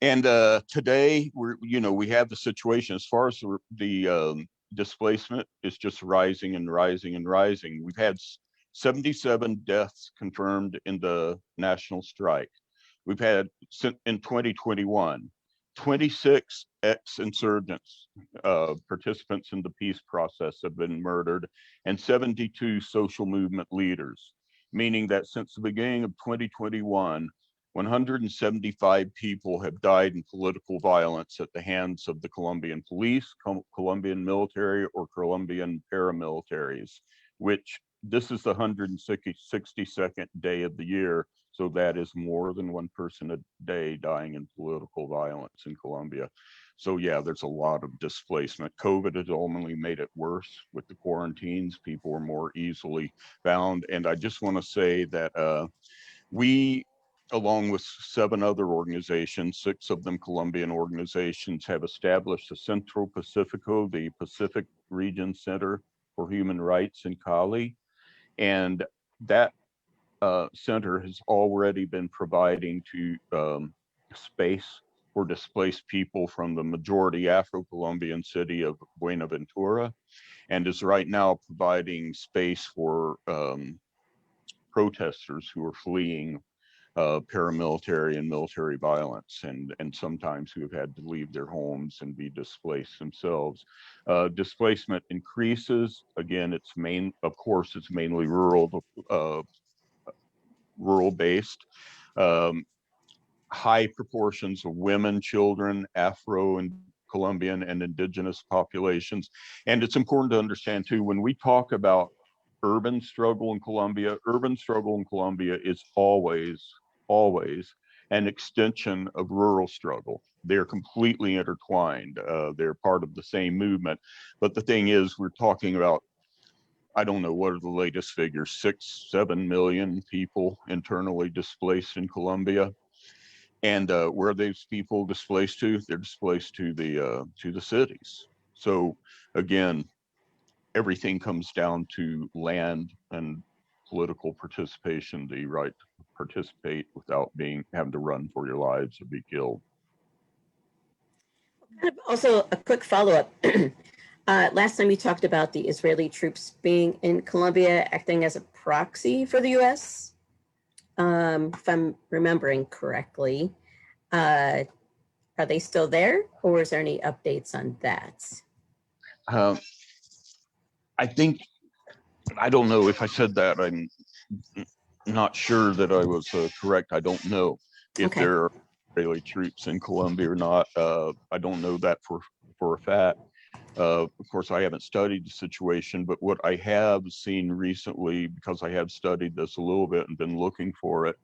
And today, we have the situation as far as the displacement is just rising and rising and rising. We've had 77 deaths confirmed in the national strike. We've had in 2021, 26 ex-insurgents, participants in the peace process have been murdered, and 72 social movement leaders, meaning that since the beginning of 2021, 175 people have died in political violence at the hands of the Colombian police, Colombian military, or Colombian paramilitaries, which this is the 162nd day of the year. So that is more than one person a day dying in political violence in Colombia. So yeah, there's a lot of displacement. COVID has only made it worse with the quarantines. People are more easily found. And I just want to say that we, along with 7 other organizations, 6 of them Colombian organizations, have established the Centro Pacifico, the Pacific Region Center for Human Rights in Cali. And that center has already been providing to space for displaced people from the majority Afro-Colombian city of Buenaventura, and is right now providing space for protesters who are fleeing paramilitary and military violence, and sometimes who have had to leave their homes and be displaced themselves. Displacement increases. Again, it's mainly rural based. High proportions of women, children, Afro and Colombian and indigenous populations. And it's important to understand too, when we talk about urban struggle in Colombia is always an extension of rural struggle. They're completely intertwined. They're part of the same movement. But the thing is, we're talking about, I don't know, what are the latest figures, 6-7 million people internally displaced in Colombia. And where are these people displaced to? They're displaced to the cities. So again, everything comes down to land and political participation, the right to participate without having to run for your lives or be killed. Also, a quick follow-up. Last time you talked about the Israeli troops being in Colombia, acting as a proxy for the U.S., if I'm remembering correctly. Are they still there, or is there any updates on that? I think, I don't know if I said that. I'm not sure that I was correct. I don't know if there are Israeli troops in Colombia or not. I don't know that for a fact. Of course, I haven't studied the situation, but what I have seen recently, because I have studied this a little bit and been looking for it,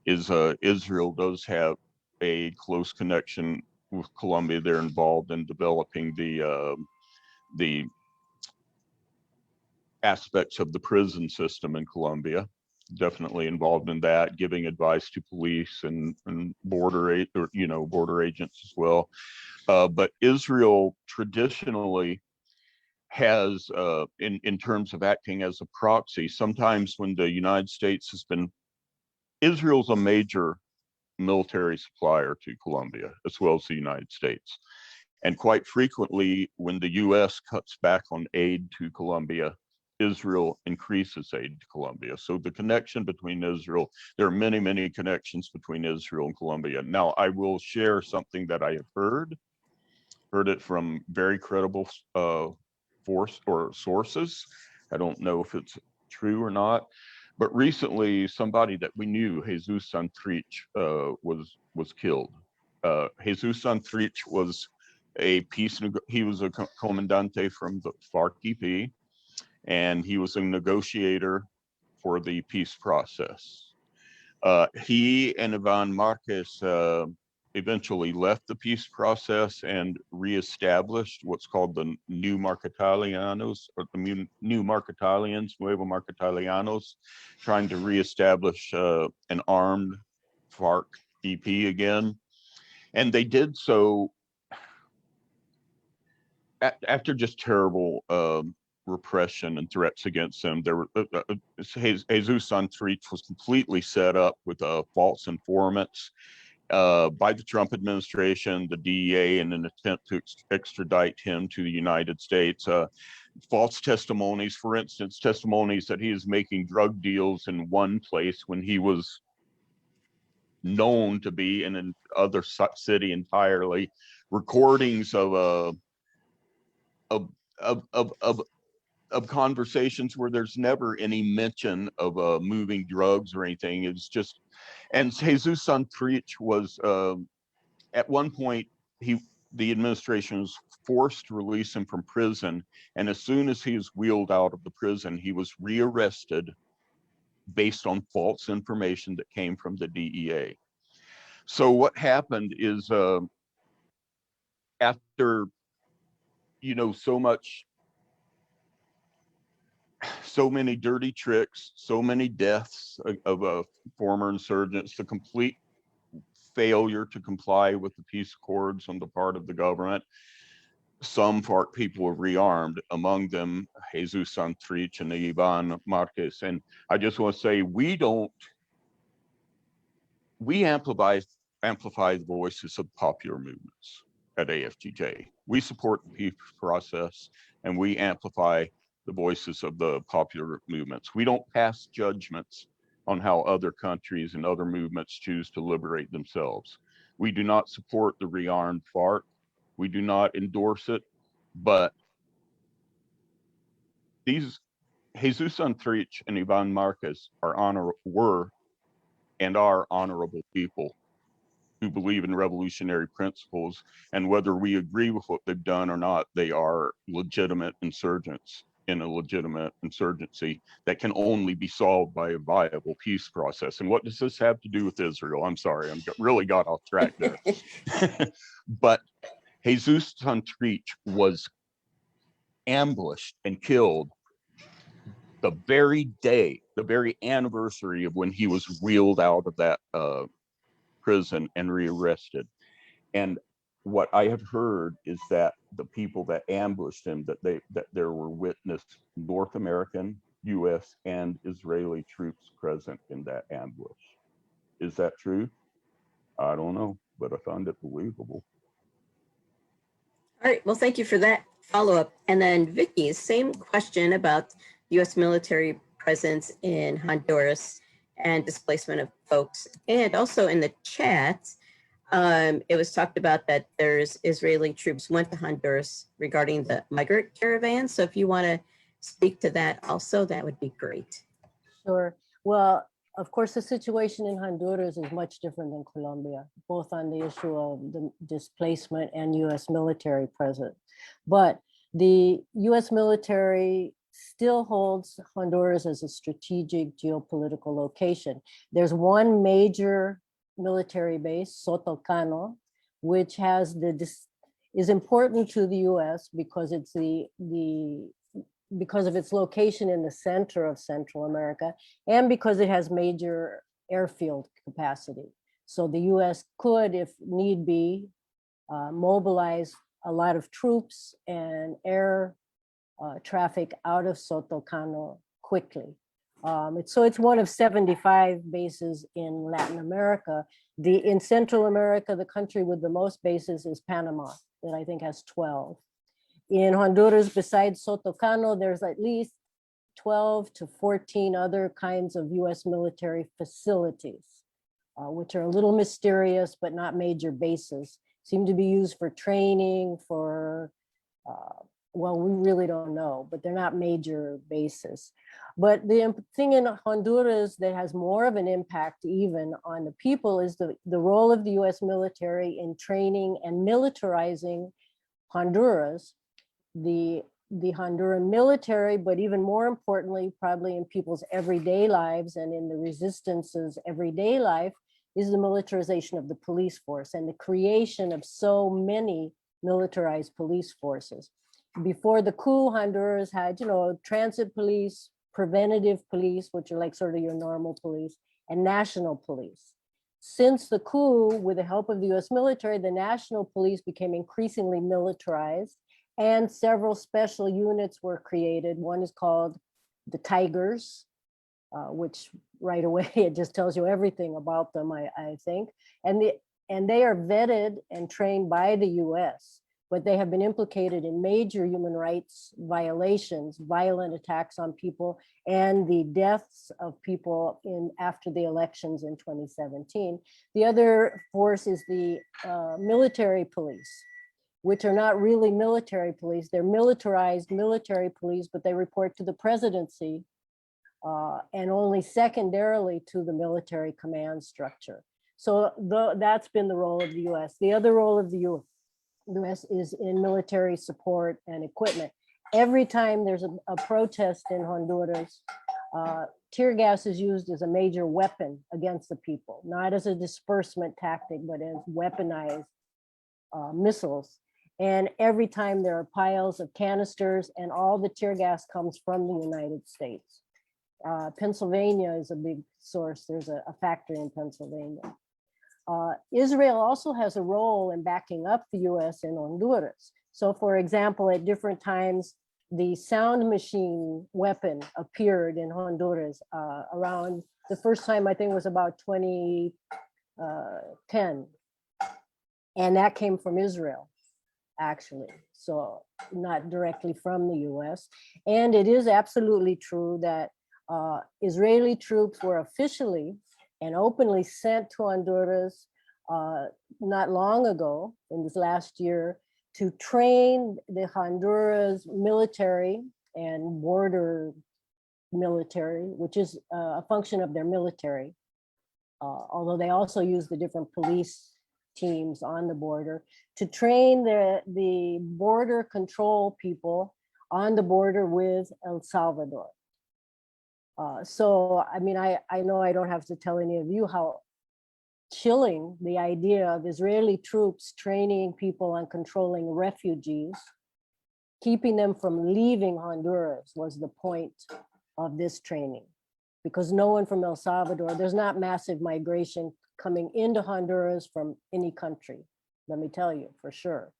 is Israel does have a close connection with Colombia. They're involved in developing the aspects of the prison system in Colombia. Definitely involved in that, giving advice to police and border agents as well. But Israel traditionally has, in terms of acting as a proxy, sometimes when the United States Israel's a major military supplier to Colombia, as well as the United States. And quite frequently, when the US cuts back on aid to Colombia, Israel increases aid to Colombia. So the connection between there are many, many connections between Israel and Colombia. Now, I will share something that I have heard it from very credible sources. I don't know if it's true or not, but recently somebody that we knew, Jesus Santrich, was killed. Jesus Santrich was he was a comandante from the FARC-EP, and he was a negotiator for the peace process. He and Ivan Marquez eventually left the peace process and reestablished what's called the New Marquetalianos, or the New Marquetalians, Nuevo Marquetalianos, trying to reestablish an armed FARC EP again. And they did so after just terrible repression and threats against them. There were Jesus Santrich was completely set up with false informants by the Trump administration, the DEA, in an attempt to extradite him to the United States. False testimonies, for instance, testimonies that he is making drug deals in one place when he was known to be in another city entirely. Recordings of conversations where there's never any mention of moving drugs or anything. It's just, and Jesus Santrich was at one point, the administration was forced to release him from prison, and as soon as he was wheeled out of the prison, he was rearrested based on false information that came from the DEA. So what happened is after so many dirty tricks, so many deaths of former insurgents, the complete failure to comply with the peace accords on the part of the government, some FARC people were rearmed, among them Jesus Santrich and Ivan Marquez. And I just want to say, we amplify the voices of popular movements at AFGJ. We support the peace process, and we amplify the voices of the popular movements. We don't pass judgments on how other countries and other movements choose to liberate themselves. We do not support the rearmed FARC. We do not endorse it, but these Jesus Santrich and Ivan Marquez were and are honorable people who believe in revolutionary principles, and whether we agree with what they've done or not, they are legitimate insurgents in a legitimate insurgency that can only be solved by a viable peace process. And what does this have to do with Israel? I'm sorry, I really got off track there. But Jesus Santrich was ambushed and killed the very day, the very anniversary of when he was wheeled out of that prison and rearrested. And what I have heard is that the people that ambushed him, that there were witnessed North American, US, and Israeli troops present in that ambush. Is that true? I don't know, but I found it believable. All right, well, thank you for that follow-up. And then Vicki, same question about US military presence in Honduras and displacement of folks. And also in the chat, it was talked about that there's Israeli troops went to Honduras regarding the migrant caravan. So if you want to speak to that also, that would be great. Sure. Well, of course, the situation in Honduras is much different than Colombia, both on the issue of the displacement and US military presence. But the US military still holds Honduras as a strategic geopolitical location. There's one major military base, Sotocano, which has is important to the US because it's because of its location in the center of Central America, and because it has major airfield capacity. So the US could, if need be, mobilize a lot of troops and air traffic out of Sotocano quickly. So it's one of 75 bases in Latin America. In Central America, the country with the most bases is Panama, that I think has 12. In Honduras, besides Sotocano, there's at least 12 to 14 other kinds of US military facilities, which are a little mysterious, but not major bases. Seem to be used for training, well, we really don't know, but they're not major bases. But the thing in Honduras that has more of an impact even on the people is the role of the US military in training and militarizing Honduras. The Honduran military, but even more importantly, probably in people's everyday lives and in the resistance's everyday life, is the militarization of the police force and the creation of so many militarized police forces. Before the coup, Honduras had, transit police, preventative police, which are like sort of your normal police, and national police. Since the coup, with the help of the US military, the national police became increasingly militarized and several special units were created. One is called the Tigers, which right away, it just tells you everything about them, I think. And they are vetted and trained by the US, but they have been implicated in major human rights violations, violent attacks on people, and the deaths of people after the elections in 2017. The other force is the military police, which are not really military police. They're militarized military police, but they report to the presidency and only secondarily to the military command structure. So that's been the role of the US. The other role of the US is in military support and equipment. Every time there's a protest in Honduras, tear gas is used as a major weapon against the people, not as a disbursement tactic, but as weaponized missiles. And every time there are piles of canisters, and all the tear gas comes from the United States. Pennsylvania is a big source. There's a factory in Pennsylvania. Israel also has a role in backing up the US in Honduras. So for example, at different times, the sound machine weapon appeared in Honduras around, the first time I think was about 2010. And that came from Israel, actually. So not directly from the US. And it is absolutely true that Israeli troops were officially and openly sent to Honduras not long ago, in this last year, to train the Honduras military and border military, which is a function of their military, although they also use the different police teams on the border, to train the border control people on the border with El Salvador. So, I mean, I know I don't have to tell any of you how chilling the idea of Israeli troops training people on controlling refugees, keeping them from leaving Honduras was the point of this training. Because no one from El Salvador, there's not massive migration coming into Honduras from any country, let me tell you for sure.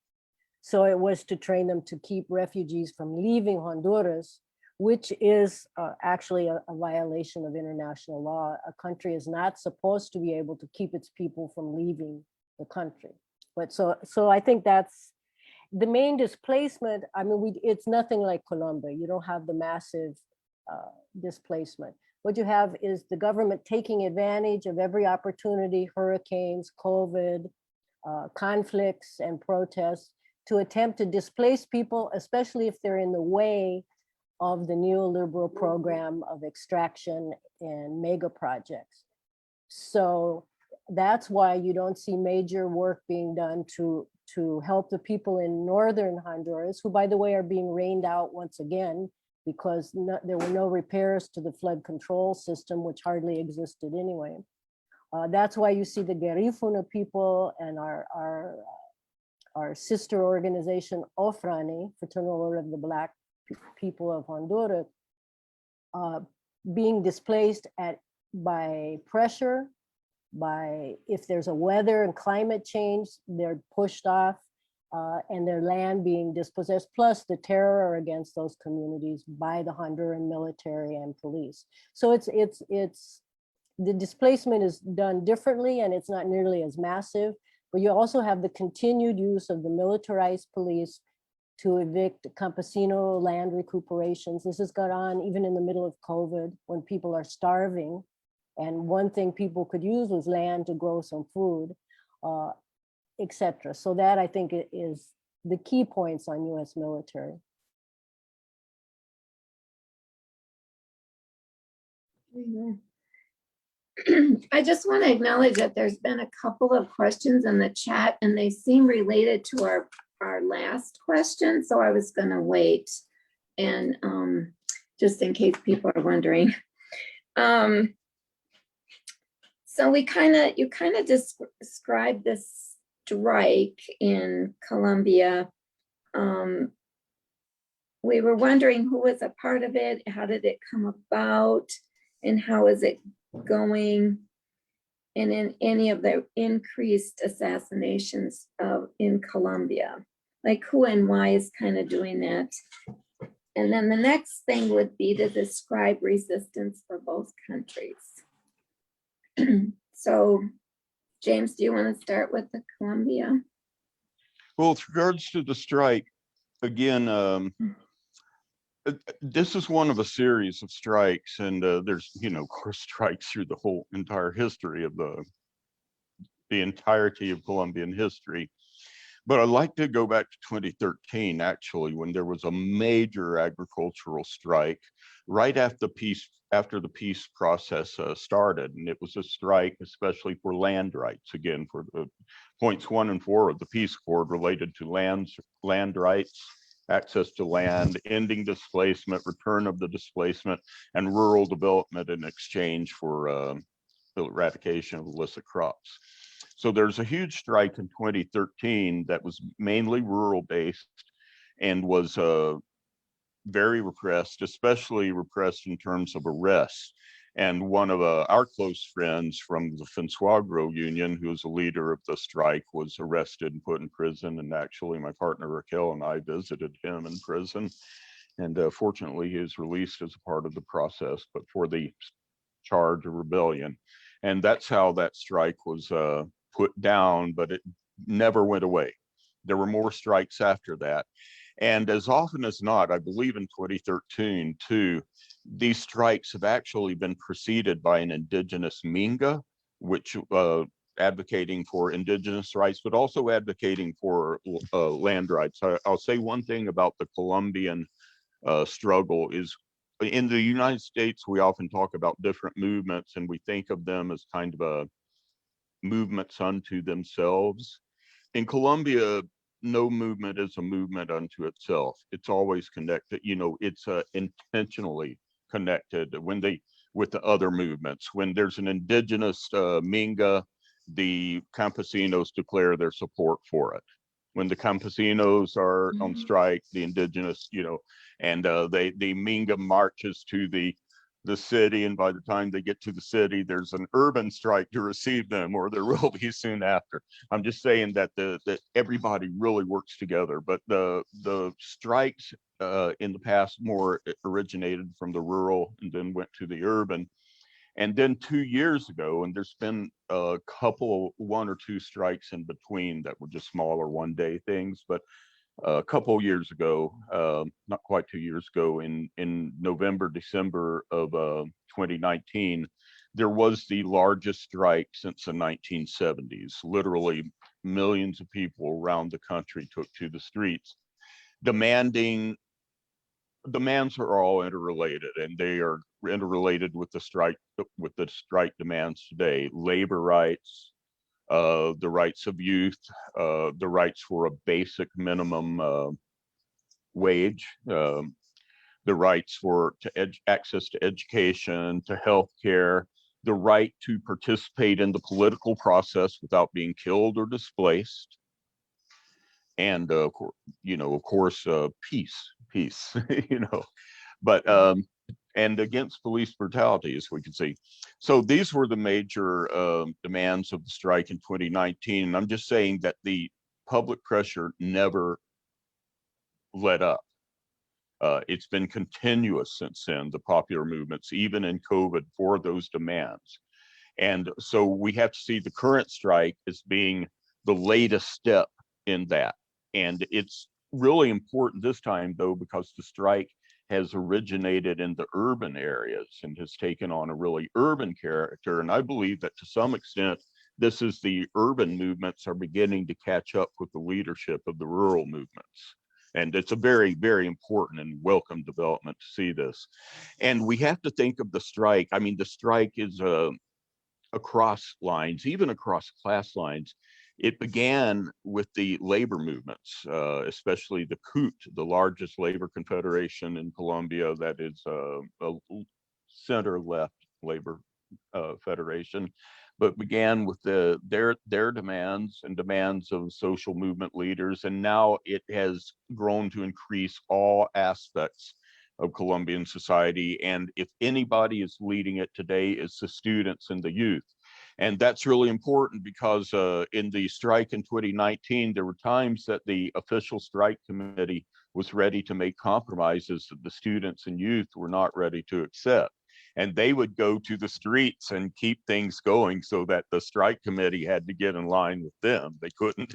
So it was to train them to keep refugees from leaving Honduras, which is actually a violation of international law. A country is not supposed to be able to keep its people from leaving the country. But so I think that's the main displacement. I mean, it's nothing like Colombia. You don't have the massive displacement. What you have is the government taking advantage of every opportunity, hurricanes, COVID, conflicts and protests, to attempt to displace people, especially if they're in the way of the neoliberal program of extraction and mega projects. So that's why you don't see major work being done to help the people in northern Honduras, who, by the way, are being rained out once again, because there were no repairs to the flood control system, which hardly existed anyway. That's why you see the Garifuna people and our sister organization, Ofrani, Fraternal Order of the Black People of Honduras, being displaced by pressure, by if there's a weather and climate change, they're pushed off, and their land being dispossessed, plus the terror against those communities by the Honduran military and police. So it's the displacement is done differently, and it's not nearly as massive, but you also have the continued use of the militarized police to evict campesino land recuperations. This has gone on even in the middle of COVID, when people are starving. And one thing people could use was land to grow some food, etc. So that, I think, is the key points on US military. I just want to acknowledge that there's been a couple of questions in the chat, and they seem related to our last question. So I was going to wait, and just in case people are wondering. So you kind of described this strike in Colombia. We were wondering who was a part of it, how did it come about, and how is it going? And in any of the increased assassinations in Colombia, like who and why is kind of doing that. And then the next thing would be to describe resistance for both countries. So, James, do you want to start with the Colombia? Well, with regards to the strike, again, this is one of a series of strikes, and there's, of course, strikes through the whole entire history of the entirety of Colombian history. But I'd like to go back to 2013, actually, when there was a major agricultural strike right after the peace process started. And it was a strike, especially for land rights, again, for the points 1 and 4 of the peace accord related to land rights, access to land, ending displacement, return of the displacement, and rural development in exchange for the eradication of illicit crops. So there's a huge strike in 2013 that was mainly rural based and was very repressed, especially repressed in terms of arrests. And one of our close friends from the Fuensuagro Union, who was a leader of the strike, was arrested and put in prison. And actually, my partner Raquel and I visited him in prison. And fortunately, he was released as a part of the process, but for the charge of rebellion. And that's how that strike was put down, but it never went away. There were more strikes after that. And as often as not, I believe in 2013 too, these strikes have actually been preceded by an indigenous minga, which advocating for indigenous rights, but also advocating for land rights. I'll say one thing about the Colombian struggle is in the United States, we often talk about different movements and we think of them as kind of a movements unto themselves. In Colombia, no movement is a movement unto itself. It's always connected, it's intentionally connected with the other movements. When there's an indigenous minga, the campesinos declare their support for it. When the campesinos are on strike, the indigenous, and the minga marches to the city, and by the time they get to the city, there's an urban strike to receive them, or there will be soon after. I'm just saying that that everybody really works together, but the strikes in the past more originated from the rural and then went to the urban. And then 2 years ago, and there's been a couple, 1 or 2 strikes in between that were just smaller 1-day things, but a couple years ago, not quite 2 years ago, in November, December of 2019, there was the largest strike since the 1970s. Literally millions of people around the country took to the streets, demands are all interrelated, and they are interrelated with the strike demands today. Labor rights, the rights of youth, the rights for a basic minimum wage, the rights for access to education, to health care, the right to participate in the political process without being killed or displaced, and of course, peace, but and against police brutality, as we can see. So these were the major demands of the strike in 2019. And I'm just saying that the public pressure never let up. It's been continuous since then, the popular movements, even in COVID, for those demands. And so we have to see the current strike as being the latest step in that. And it's really important this time, though, because the strike has originated in the urban areas and has taken on a really urban character. And I believe that to some extent, this is the urban movements are beginning to catch up with the leadership of the rural movements. And it's a very, very important and welcome development to see this. And we have to think of the strike. I mean, the strike is across lines, even across class lines. It began with the labor movements, especially the CUT, the largest labor confederation in Colombia, that is a center-left labor federation. but began with their demands and demands of social movement leaders. And now it has grown to increase all aspects of Colombian society. And if anybody is leading it today, it's the students and the youth. And that's really important because in the strike in 2019, there were times that the official strike committee was ready to make compromises that the students and youth were not ready to accept. And they would go to the streets and keep things going so that the strike committee had to get in line with them. They couldn't,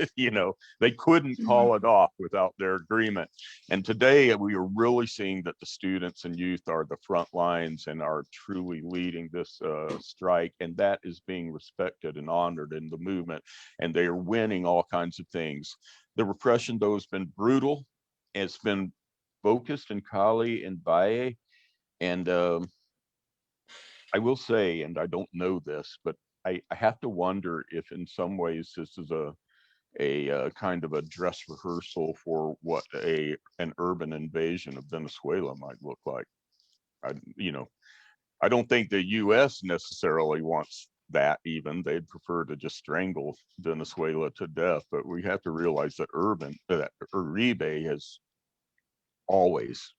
they couldn't call it off without their agreement. And today we are really seeing that the students and youth are the front lines and are truly leading this strike. And that is being respected and honored in the movement. And they are winning all kinds of things. The repression, though, has been brutal. It's been focused in Cali and Valle. And I will say, and I don't know this, but I have to wonder if in some ways this is a kind of a dress rehearsal for what an urban invasion of Venezuela might look like. I don't think the US necessarily wants that even. They'd prefer to just strangle Venezuela to death, but we have to realize that Uribe has always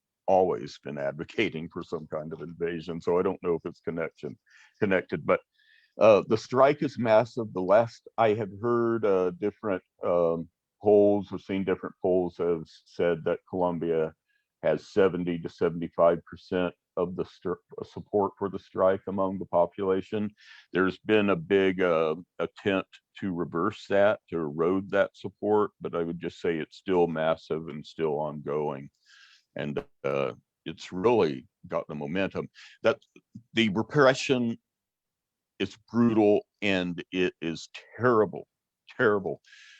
been advocating for some kind of invasion. So I don't know if it's connected, but the strike is massive. The last I have heard different polls, we've seen different polls have said that Colombia has 70 to 75% of the support for the strike among the population. There's been a big attempt to reverse that, to erode that support, but I would just say it's still massive and still ongoing. And it's really got the momentum. That the repression is brutal and it is terrible.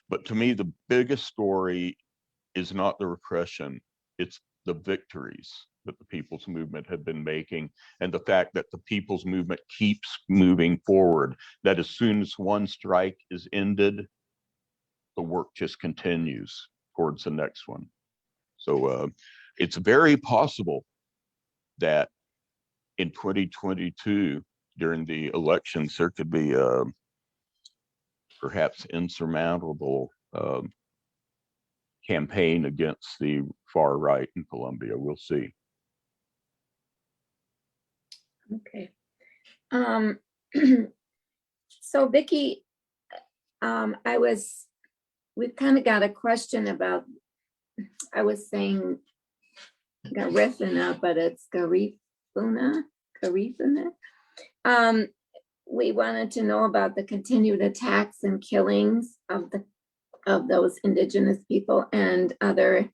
But to me, the biggest story is not the repression, it's the victories that the people's movement have been making, and the fact that the people's movement keeps moving forward, that as soon as one strike is ended, the work just continues towards the next one. So it's very possible that in 2022, during the elections, there could be perhaps insurmountable campaign against the far right in Colombia. We'll see. Okay. So Vicki, we've kind of got a question about, I was saying Garifuna, but it's Garifuna. We wanted to know about the continued attacks and killings of those indigenous people and other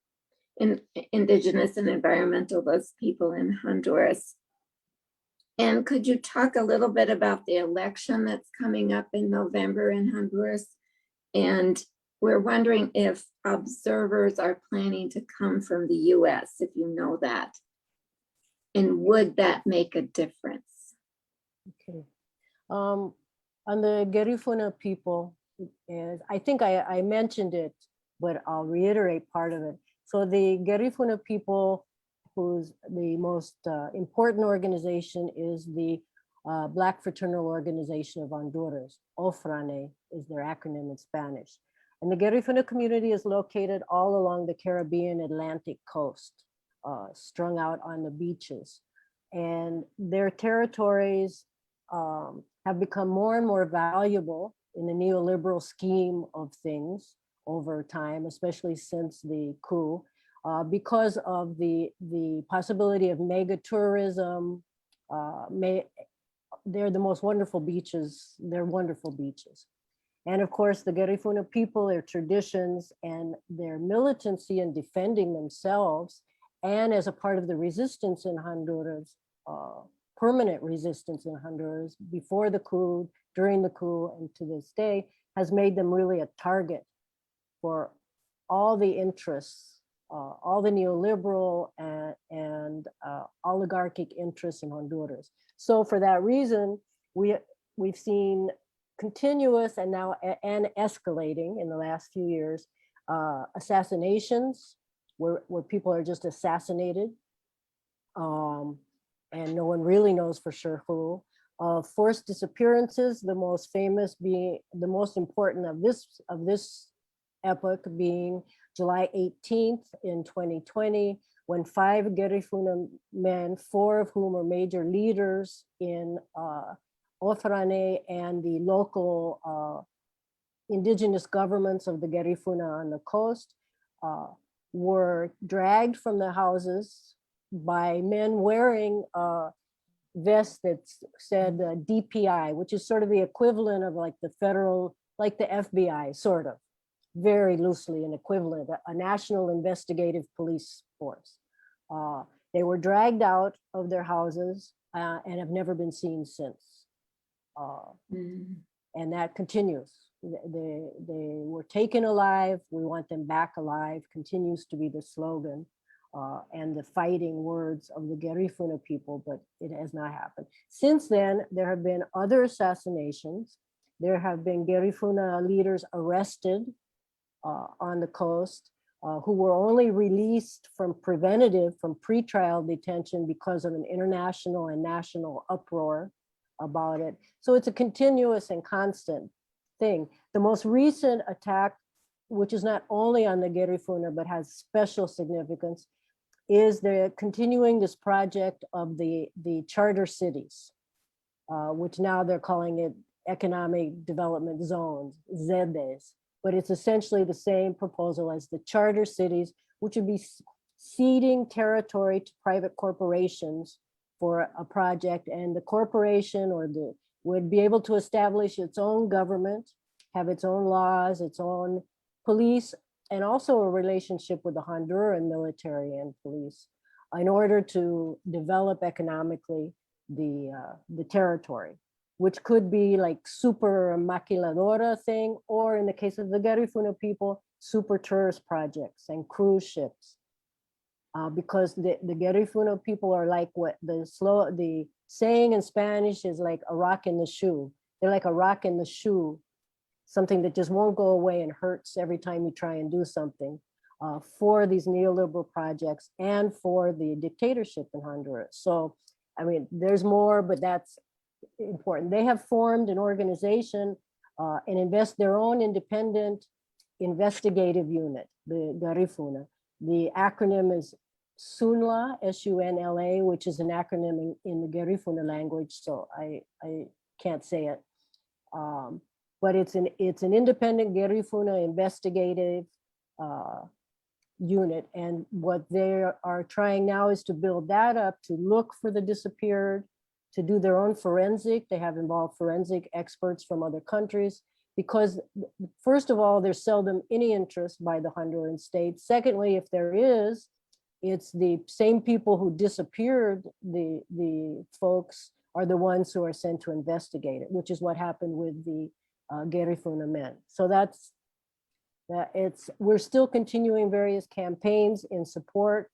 indigenous and environmentalist people in Honduras. And could you talk a little bit about the election that's coming up in November in Honduras? And we're wondering if observers are planning to come from the US, if you know that. And would that make a difference? Okay. On the Garifuna people, I think I mentioned it, but I'll reiterate part of it. So the Garifuna people, whose the most important organization is the Black Fraternal Organization of Honduras. OFRANE is their acronym in Spanish. And the Garifuna community is located all along the Caribbean Atlantic coast, strung out on the beaches. And their territories have become more and more valuable in the neoliberal scheme of things over time, especially since the coup. Because of the possibility of mega tourism. They're the most wonderful beaches. They're wonderful beaches. And of course, the Garifuna people, their traditions and their militancy in defending themselves, and as a part of the resistance in Honduras, permanent resistance in Honduras before the coup, during the coup, and to this day, has made them really a target for all the interests, all the neoliberal and oligarchic interests in Honduras. So for that reason, we've seen continuous and now escalating in the last few years, assassinations where people are just assassinated, and no one really knows for sure who. Forced disappearances, the most famous being, the most important of this epoch being July 18th in 2020, when 5 Garifuna men, 4 of whom are major leaders in Ofrane and the local indigenous governments of the Garifuna on the coast, were dragged from the houses by men wearing vest that said DPI, which is sort of the equivalent of like the federal, like the FBI, sort of, very loosely an equivalent, a national investigative police force. They were dragged out of their houses and have never been seen since. And that continues. They were taken alive. We want them back alive, continues to be the slogan. And the fighting words of the Garifuna people, but it has not happened. Since then, there have been other assassinations. There have been Garifuna leaders arrested on the coast who were only released from pretrial detention because of an international and national uproar about it. So it's a continuous and constant thing. The most recent attack, which is not only on the Garifuna, but has special significance, is they're continuing this project of the charter cities, which now they're calling it economic development zones, ZEDES. But it's essentially the same proposal as the charter cities, which would be ceding territory to private corporations for a project, and the corporation would be able to establish its own government, have its own laws, its own police, and also a relationship with the Honduran military and police in order to develop economically the territory, which could be like super maquiladora thing, or in the case of the Garifuna people, super tourist projects and cruise ships. Because the Garifuna people are like what the saying in Spanish is like a rock in the shoe. They're like a rock in the shoe, something that just won't go away and hurts every time you try and do something for these neoliberal projects and for the dictatorship in Honduras. So, I mean, there's more, but that's important. They have formed an organization and invest their own independent investigative unit, the Garifuna. The acronym is SUNLA, S-U-N-L-A, which is an acronym in the Garifuna language, so I can't say it. But it's an independent Garifuna investigative unit. And what they are trying now is to build that up, to look for the disappeared, to do their own forensic. They have involved forensic experts from other countries, because first of all, there's seldom any interest by the Honduran state. Secondly, if there is, it's the same people who disappeared the folks are the ones who are sent to investigate it, which is what happened with the Garifuna men. So we're still continuing various campaigns in support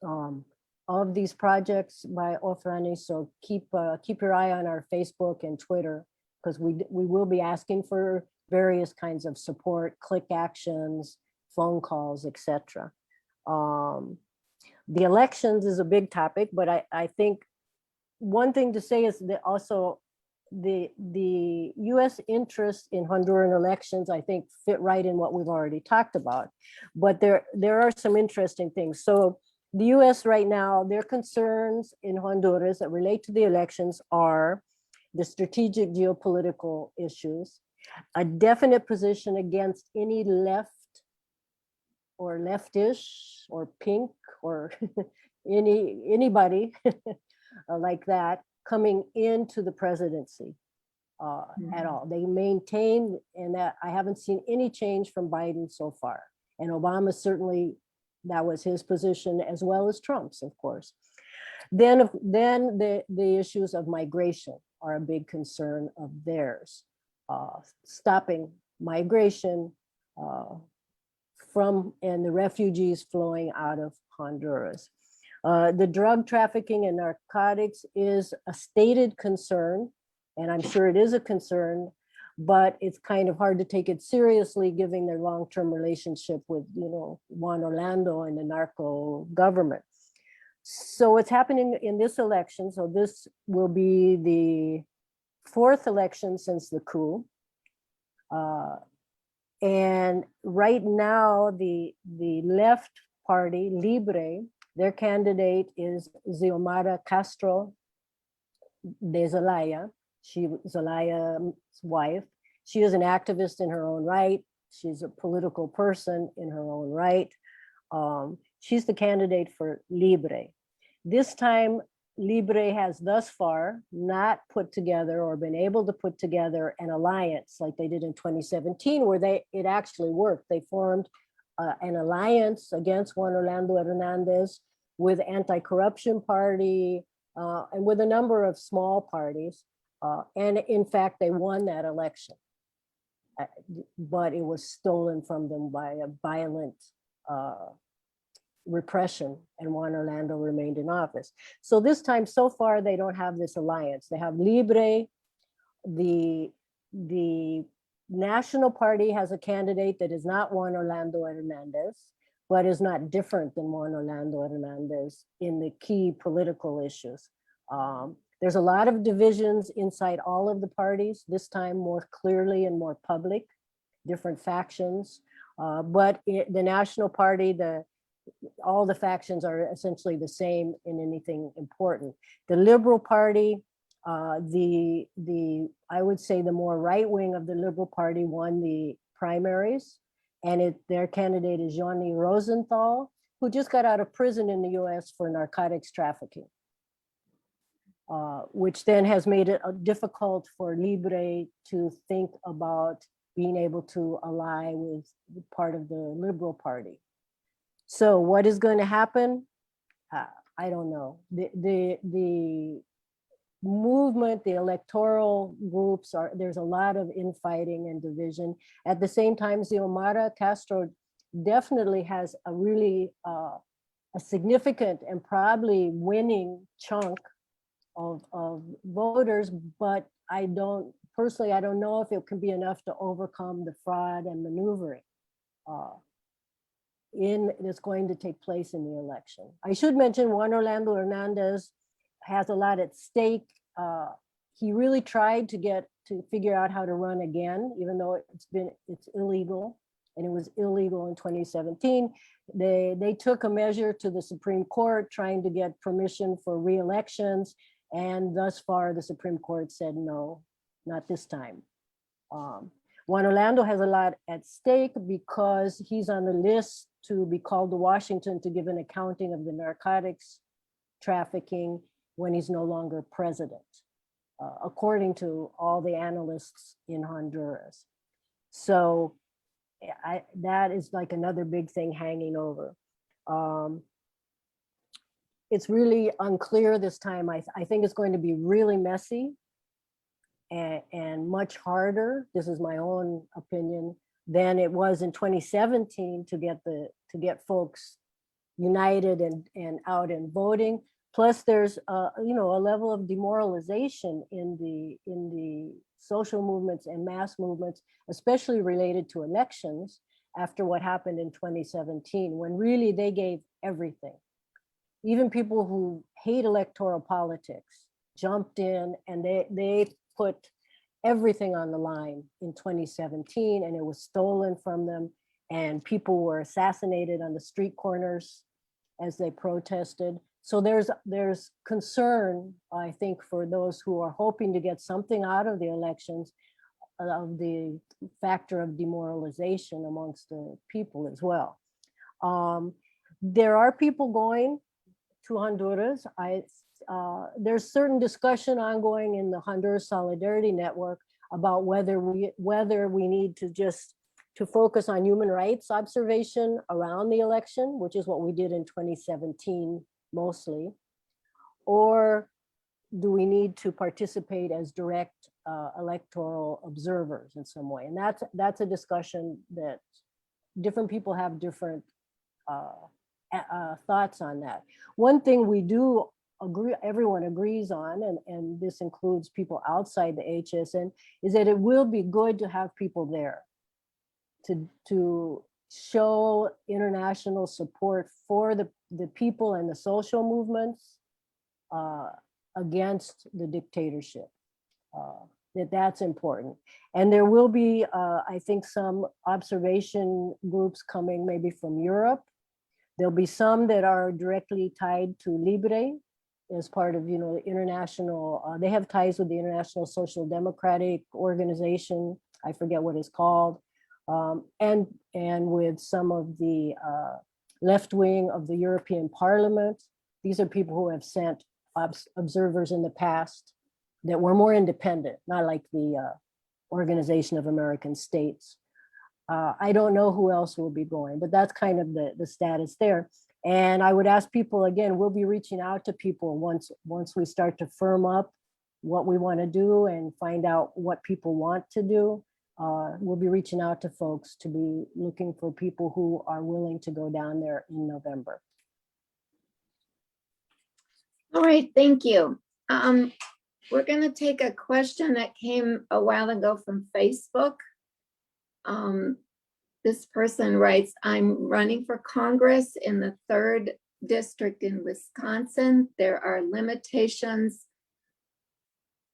of these projects by Ofrane. So keep your eye on our Facebook and Twitter, because we will be asking for various kinds of support, click actions, phone calls, etc. The elections is a big topic, but I think one thing to say is that also the US interest in Honduran elections, I think, fit right in what we've already talked about. But there are some interesting things. So the US right now, their concerns in Honduras that relate to the elections are the strategic geopolitical issues, a definite position against any left or leftish or pink or anybody like that coming into the presidency at all. They maintain, and that I haven't seen any change from Biden so far. And Obama certainly, that was his position, as well as Trump's, of course. Then the issues of migration are a big concern of theirs. Stopping migration from and the refugees flowing out of Honduras. The drug trafficking and narcotics is a stated concern, and I'm sure it is a concern, but it's kind of hard to take it seriously given their long-term relationship with, Juan Orlando and the narco government. So what's happening in this election, so this will be the fourth election since the coup. And right now, the left party, Libre, their candidate is Xiomara Castro de Zelaya. Zelaya's wife. She is an activist in her own right. She's a political person in her own right. She's the candidate for Libre. This time, Libre has thus far not put together or been able to put together an alliance like they did in 2017, where it actually worked. They formed an alliance against Juan Orlando Hernandez with Anti-Corruption Party and with a number of small parties. And in fact, they won that election, but it was stolen from them by a violent repression, and Juan Orlando remained in office. So this time, so far, they don't have this alliance. They have Libre. The National Party has a candidate that is not Juan Orlando Hernandez, but is not different than Juan Orlando Hernandez in the key political issues. There's a lot of divisions inside all of the parties, this time more clearly and more public, different factions. But the National Party, all the factions are essentially the same in anything important. The Liberal Party, I would say the more right wing of the Liberal Party won the primaries, and their candidate is Johnny Rosenthal, who just got out of prison in the US for narcotics trafficking, which then has made it difficult for Libre to think about being able to ally with part of the Liberal Party. So what is going to happen? I don't know. The movement, the electoral groups there's a lot of infighting and division. At the same time, Xiomara Castro definitely has a really a significant and probably winning chunk of voters, but I don't know if it can be enough to overcome the fraud and maneuvering that's going to take place in the election. I should mention Juan Orlando Hernandez has a lot at stake. He really tried to figure out how to run again, even though it's illegal, and it was illegal in 2017. They took a measure to the Supreme Court trying to get permission for re-elections, and thus far the Supreme Court said no, not this time. Juan Orlando has a lot at stake because he's on the list to be called to Washington to give an accounting of the narcotics trafficking when he's no longer president, according to all the analysts in Honduras. So that is like another big thing hanging over. It's really unclear this time. I think it's going to be really messy and much harder, this is my own opinion, than it was in 2017 to get folks united and out and voting. Plus, there's a level of demoralization in the social movements and mass movements, especially related to elections after what happened in 2017, when really they gave everything. Even people who hate electoral politics jumped in and they put everything on the line in 2017, and it was stolen from them, and people were assassinated on the street corners as they protested. So there's concern, I think, for those who are hoping to get something out of the elections, of the factor of demoralization amongst the people as well. There are people going to Honduras. There's certain discussion ongoing in the Honduras Solidarity Network about whether we need to focus on human rights observation around the election, which is what we did in 2017 mostly, or do we need to participate as direct electoral observers in some way? And that's a discussion that different people have different thoughts on that. One thing we do agree, everyone agrees on, and this includes people outside the HSN, is that it will be good to have people there to show international support for the the people and the social movements against the dictatorship. That's important. And there will be, I think, some observation groups coming maybe from Europe. There'll be some that are directly tied to Libre as part of, the international, they have ties with the International Social Democratic Organization. I forget what it's called. And with some of the left wing of the European Parliament. These are people who have sent observers in the past that were more independent, not like the Organization of American States. I don't know who else will be going, but that's kind of the status there. And I would ask people, again, we'll be reaching out to people once we start to firm up what we want to do and find out what people want to do. We'll be reaching out to folks to be looking for people who are willing to go down there in November. All right, thank you. We're going to take a question that came a while ago from Facebook. This person writes, I'm running for Congress in the 3rd district in Wisconsin. There are limitations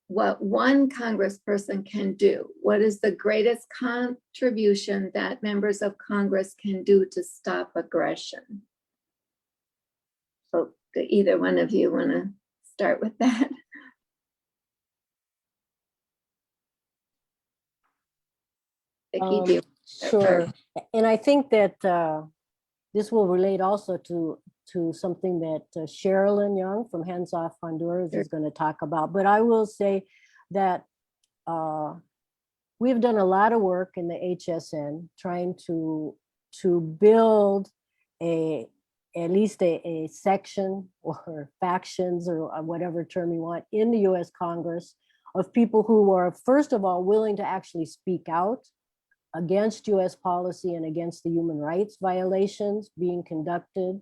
what one congressperson can do. What is the greatest contribution that members of Congress can do to stop aggression? So either one of you want to start with that? Vicki, do you- Sure. And I think that this will relate also to something that Sherilyn Young from Hands Off Honduras is going to talk about. But I will say that we've done a lot of work in the HSN trying to build at least a section or factions or whatever term you want in the US Congress of people who are, first of all, willing to actually speak out against US policy and against the human rights violations being conducted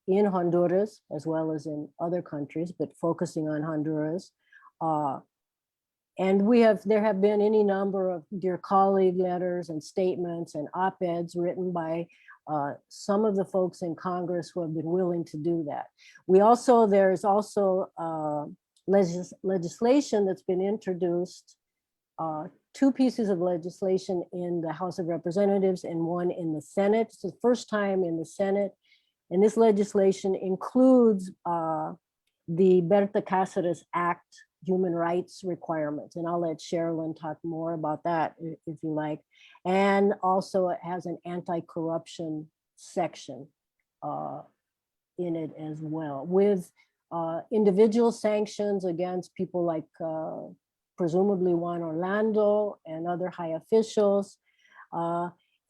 in Honduras, as well as in other countries, but focusing on Honduras. And there have been any number of dear colleague letters and statements and op-eds written by some of the folks in Congress who have been willing to do that. There's also legislation that's been introduced, 2 pieces of legislation in the House of Representatives and 1 in the Senate. It's the first time in the Senate. And this legislation includes the Berta Cáceres Act human rights requirements. And I'll let Sherilyn talk more about that if you like. And also it has an anti-corruption section in it as well, with individual sanctions against people like presumably Juan Orlando and other high officials,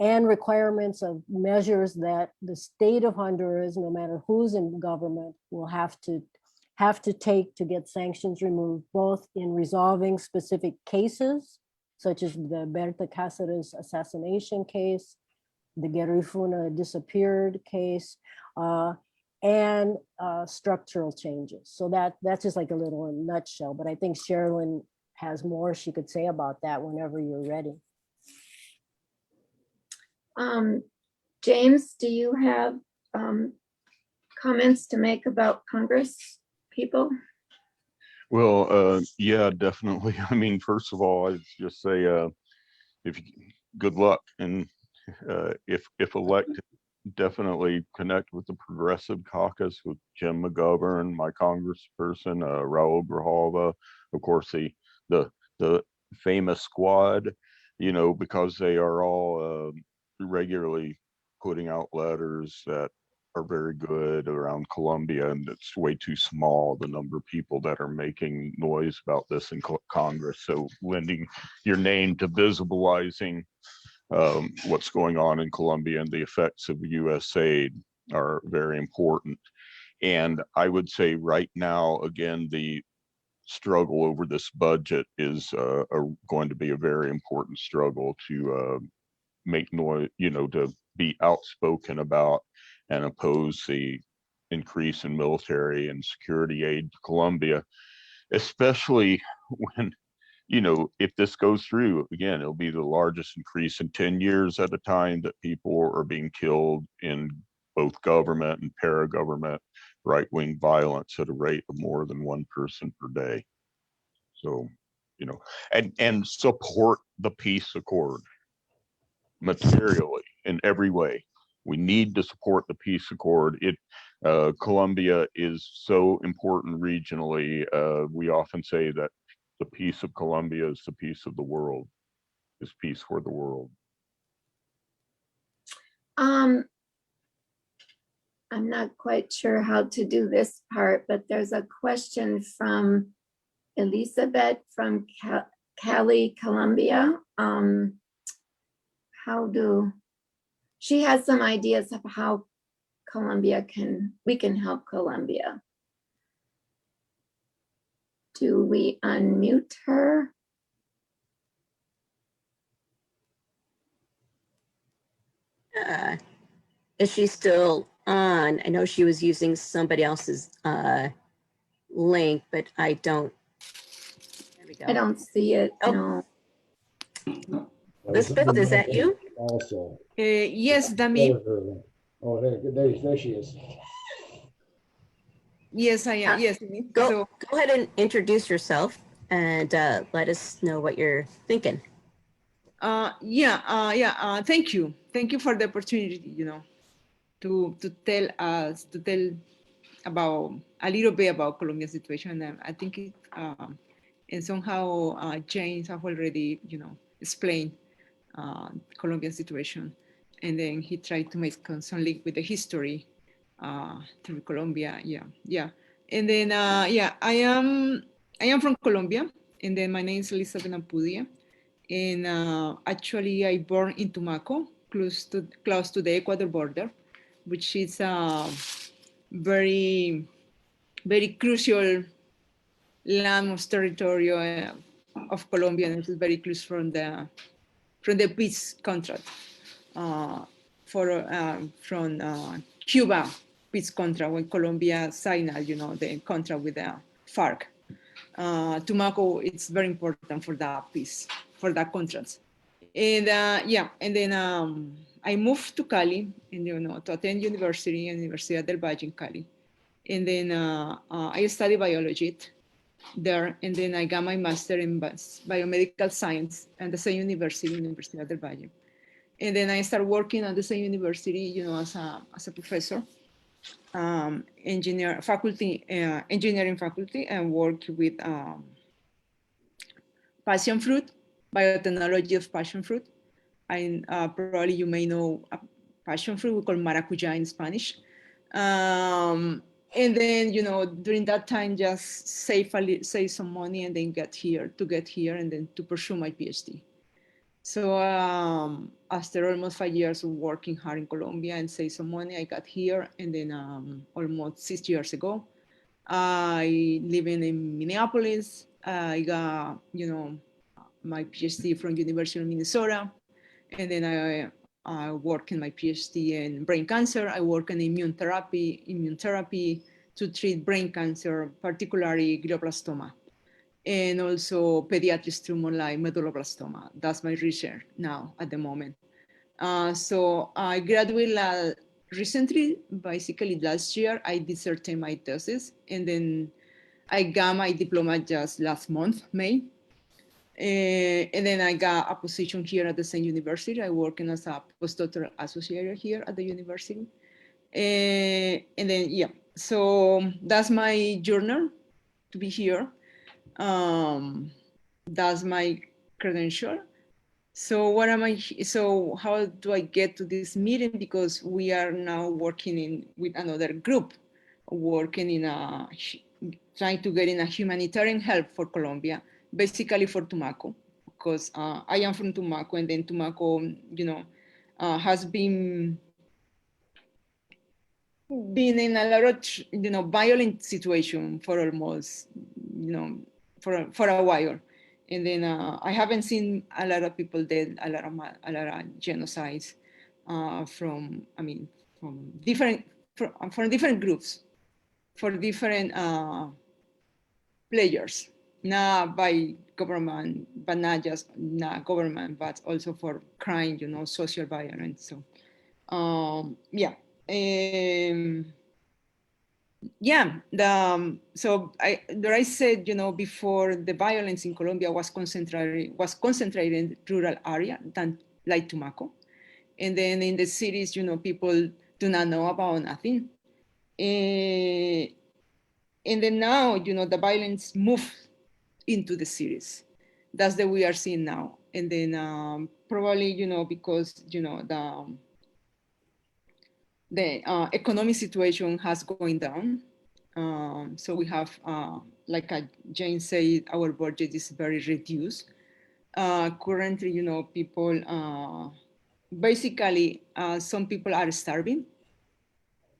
and requirements of measures that the state of Honduras, no matter who's in government, will have to take to get sanctions removed, both in resolving specific cases, such as the Berta Cáceres assassination case, the Garifuna disappeared case, and structural changes. So that's just like a little in a nutshell, but I think Sherilyn has more she could say about that whenever you're ready. James, do you have comments to make about Congress people? Well, yeah, definitely. I mean, first of all, I'd just say, good luck, and if elected, definitely connect with the Progressive Caucus with Jim McGovern, my congressperson, Raul Grijalva, of course, the famous squad, because they are all regularly putting out letters that are very good around Colombia, and it's way too small, the number of people that are making noise about this in Congress. So lending your name to visibilizing what's going on in Colombia and the effects of US aid are very important. And I would say right now, again, the struggle over this budget is going to be a very important struggle to make noise, to be outspoken about and oppose the increase in military and security aid to Colombia, especially when, if this goes through, again, it'll be the largest increase in 10 years at a time that people are being killed in both government and para-government right-wing violence at a rate of more than one person per day. So, you know, and support the peace accord materially in every way. We need to support the peace accord. Colombia is so important regionally. We often say that the peace of Colombia is the peace of the world, is peace for the world. I'm not quite sure how to do this part, but there's a question from Elizabeth from Cali, Colombia. She has some ideas of how we can help Colombia. Do we unmute her? Is she still on? I know she was using somebody else's link, but I don't. There we go. I don't see it, Oh. no. Elizabeth, is that you? Also. Yes, Dami. Oh, there she is. Yes, I am. Yes. Go ahead and introduce yourself and let us know what you're thinking. Thank you. Thank you for the opportunity, to tell about a little bit about Colombia's situation. And I think it, and somehow James have already, explained Colombia's situation. And then he tried to make some link with the history through Colombia. Yeah. And then, I am from Colombia. And then my name is Elizabeth Ampudia. And actually, I born in Tumaco, close to the Ecuador border, which is a very, very crucial landmass territory of Colombia, and it is very close from the peace contract from Cuba peace contract when Colombia signed, the contract with the FARC. Tumaco, it's very important for that peace, for that contract. And and then I moved to Cali, and to attend Universidad del Valle in Cali. And then I studied biology there, and then I got my master in biomedical science at the same university, Universidad del Valle. And then I started working at the same university, as a professor, engineering faculty, and worked with passion fruit, biotechnology of passion fruit. And probably you may know passion fruit, we call maracuja in Spanish. And then, during that time, just save some money and then get here, and then to pursue my PhD. So after almost 5 years of working hard in Colombia and save some money, I got here. And then almost 6 years ago, I live in Minneapolis. I got, my PhD from University of Minnesota. And then I work in my PhD in brain cancer. I work in immune therapy to treat brain cancer, particularly glioblastoma, and also pediatric tumor like medulloblastoma. That's my research now at the moment. So I graduated recently, basically last year. I disserted my thesis, and then I got my diploma just last month, May. And then I got a position here at the same university. I work as a postdoctoral associate here at the university. And then, so that's my journal to be here. That's my credential. So so how do I get to this meeting? Because we are now working with another group, trying to get in a humanitarian help for Colombia, basically for Tumaco, because I am from Tumaco, and then Tumaco, has been in a lot of, violent situation for almost, for a while. And then I haven't seen a lot of people dead, a lot of genocides from different groups, for different players, not by government, but not government, but also for crime, social violence. So, Yeah, I said, before, the violence in Colombia was concentrated in rural area than like Tumaco. And then in the cities, people do not know about nothing. And then now, the violence moved into the cities. That's the we are seeing now. And then probably, because, the economic situation has going down. So we have, like Jane said, our budget is very reduced. Currently, people, basically, some people are starving.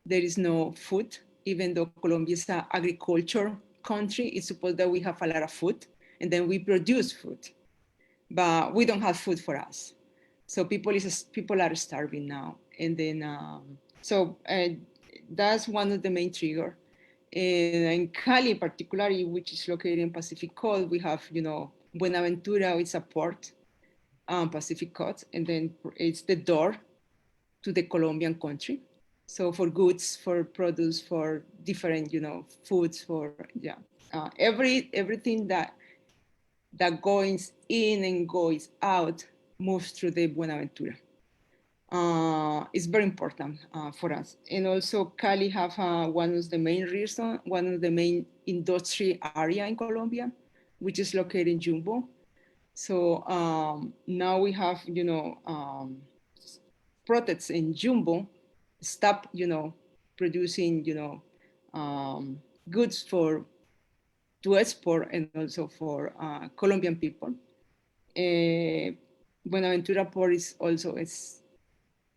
There is no food, even though Colombia is an agriculture country. It's supposed that we have a lot of food, and then we produce food, but we don't have food for us. So people are starving now, and then that's one of the main trigger. And in Cali, particularly, which is located in Pacific Coast, we have, Buenaventura is a port, Pacific Coast, and then it's the door to the Colombian country. So for goods, for produce, for different, foods, for everything that goes in and goes out moves through the Buenaventura. It's very important for us. And also Cali have one of the main industry area in Colombia, which is located in Jumbo. So now we have, protests in Jumbo stop, producing, goods to export and also for Colombian people. Buenaventura port is also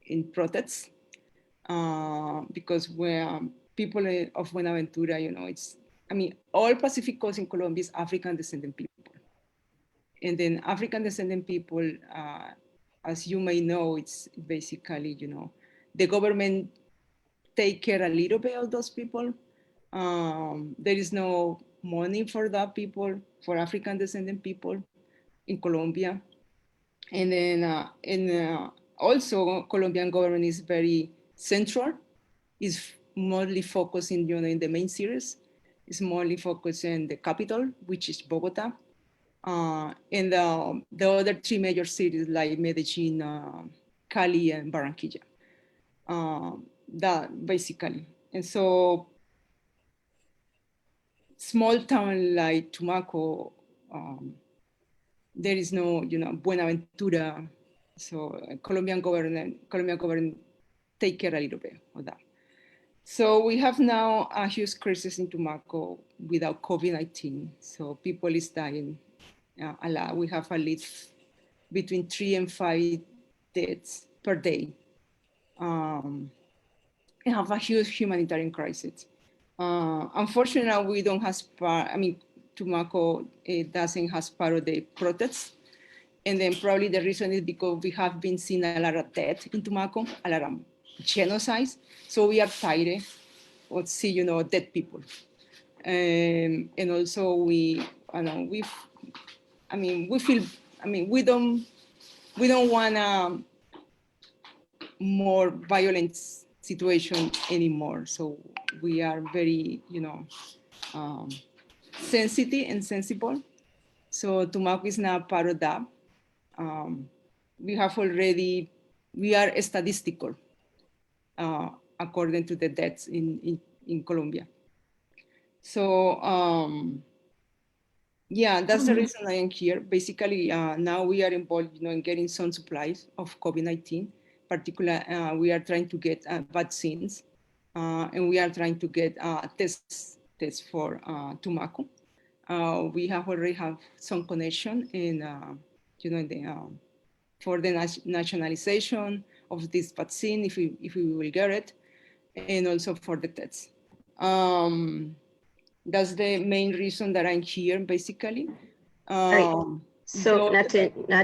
in protests because where people of Buenaventura, all Pacific Coast in Colombia is African descendant people. And then African descendant people, as you may know, it's basically, the government take care a little bit of those people. There is no money for that people, for African descendant people in Colombia. And then also Colombian government is very central, is mostly focused in, in the main cities, is mostly focused in the capital, which is Bogota. And the other three major cities like Medellin, Cali, and Barranquilla. That basically. And so small town like Tumaco, there is no, Buenaventura. So Colombian government take care a little bit of that. So we have now a huge crisis in Tumaco without COVID-19. So people is dying a lot. We have at least between 3 and 5 deaths per day. We have a huge humanitarian crisis. Unfortunately, we don't have Tumaco doesn't have part of the protests. And then probably the reason is because we have been seeing a lot of death in Tumaco, a lot of genocide. So we are tired of seeing, dead people. And also we don't want more violent situation anymore. So we are very, sensitive and sensible. So Tumaco is not part of that. We are statistical according to the deaths in Colombia. So that's the reason I am here. Basically, now we are involved, in getting some supplies of COVID-19. Particularly, we are trying to get vaccines, and we are trying to get tests for Tumaco. We already have some connection in, for the nationalization of this vaccine, if we will get it, and also for the tests. That's the main reason that I'm here, basically. So not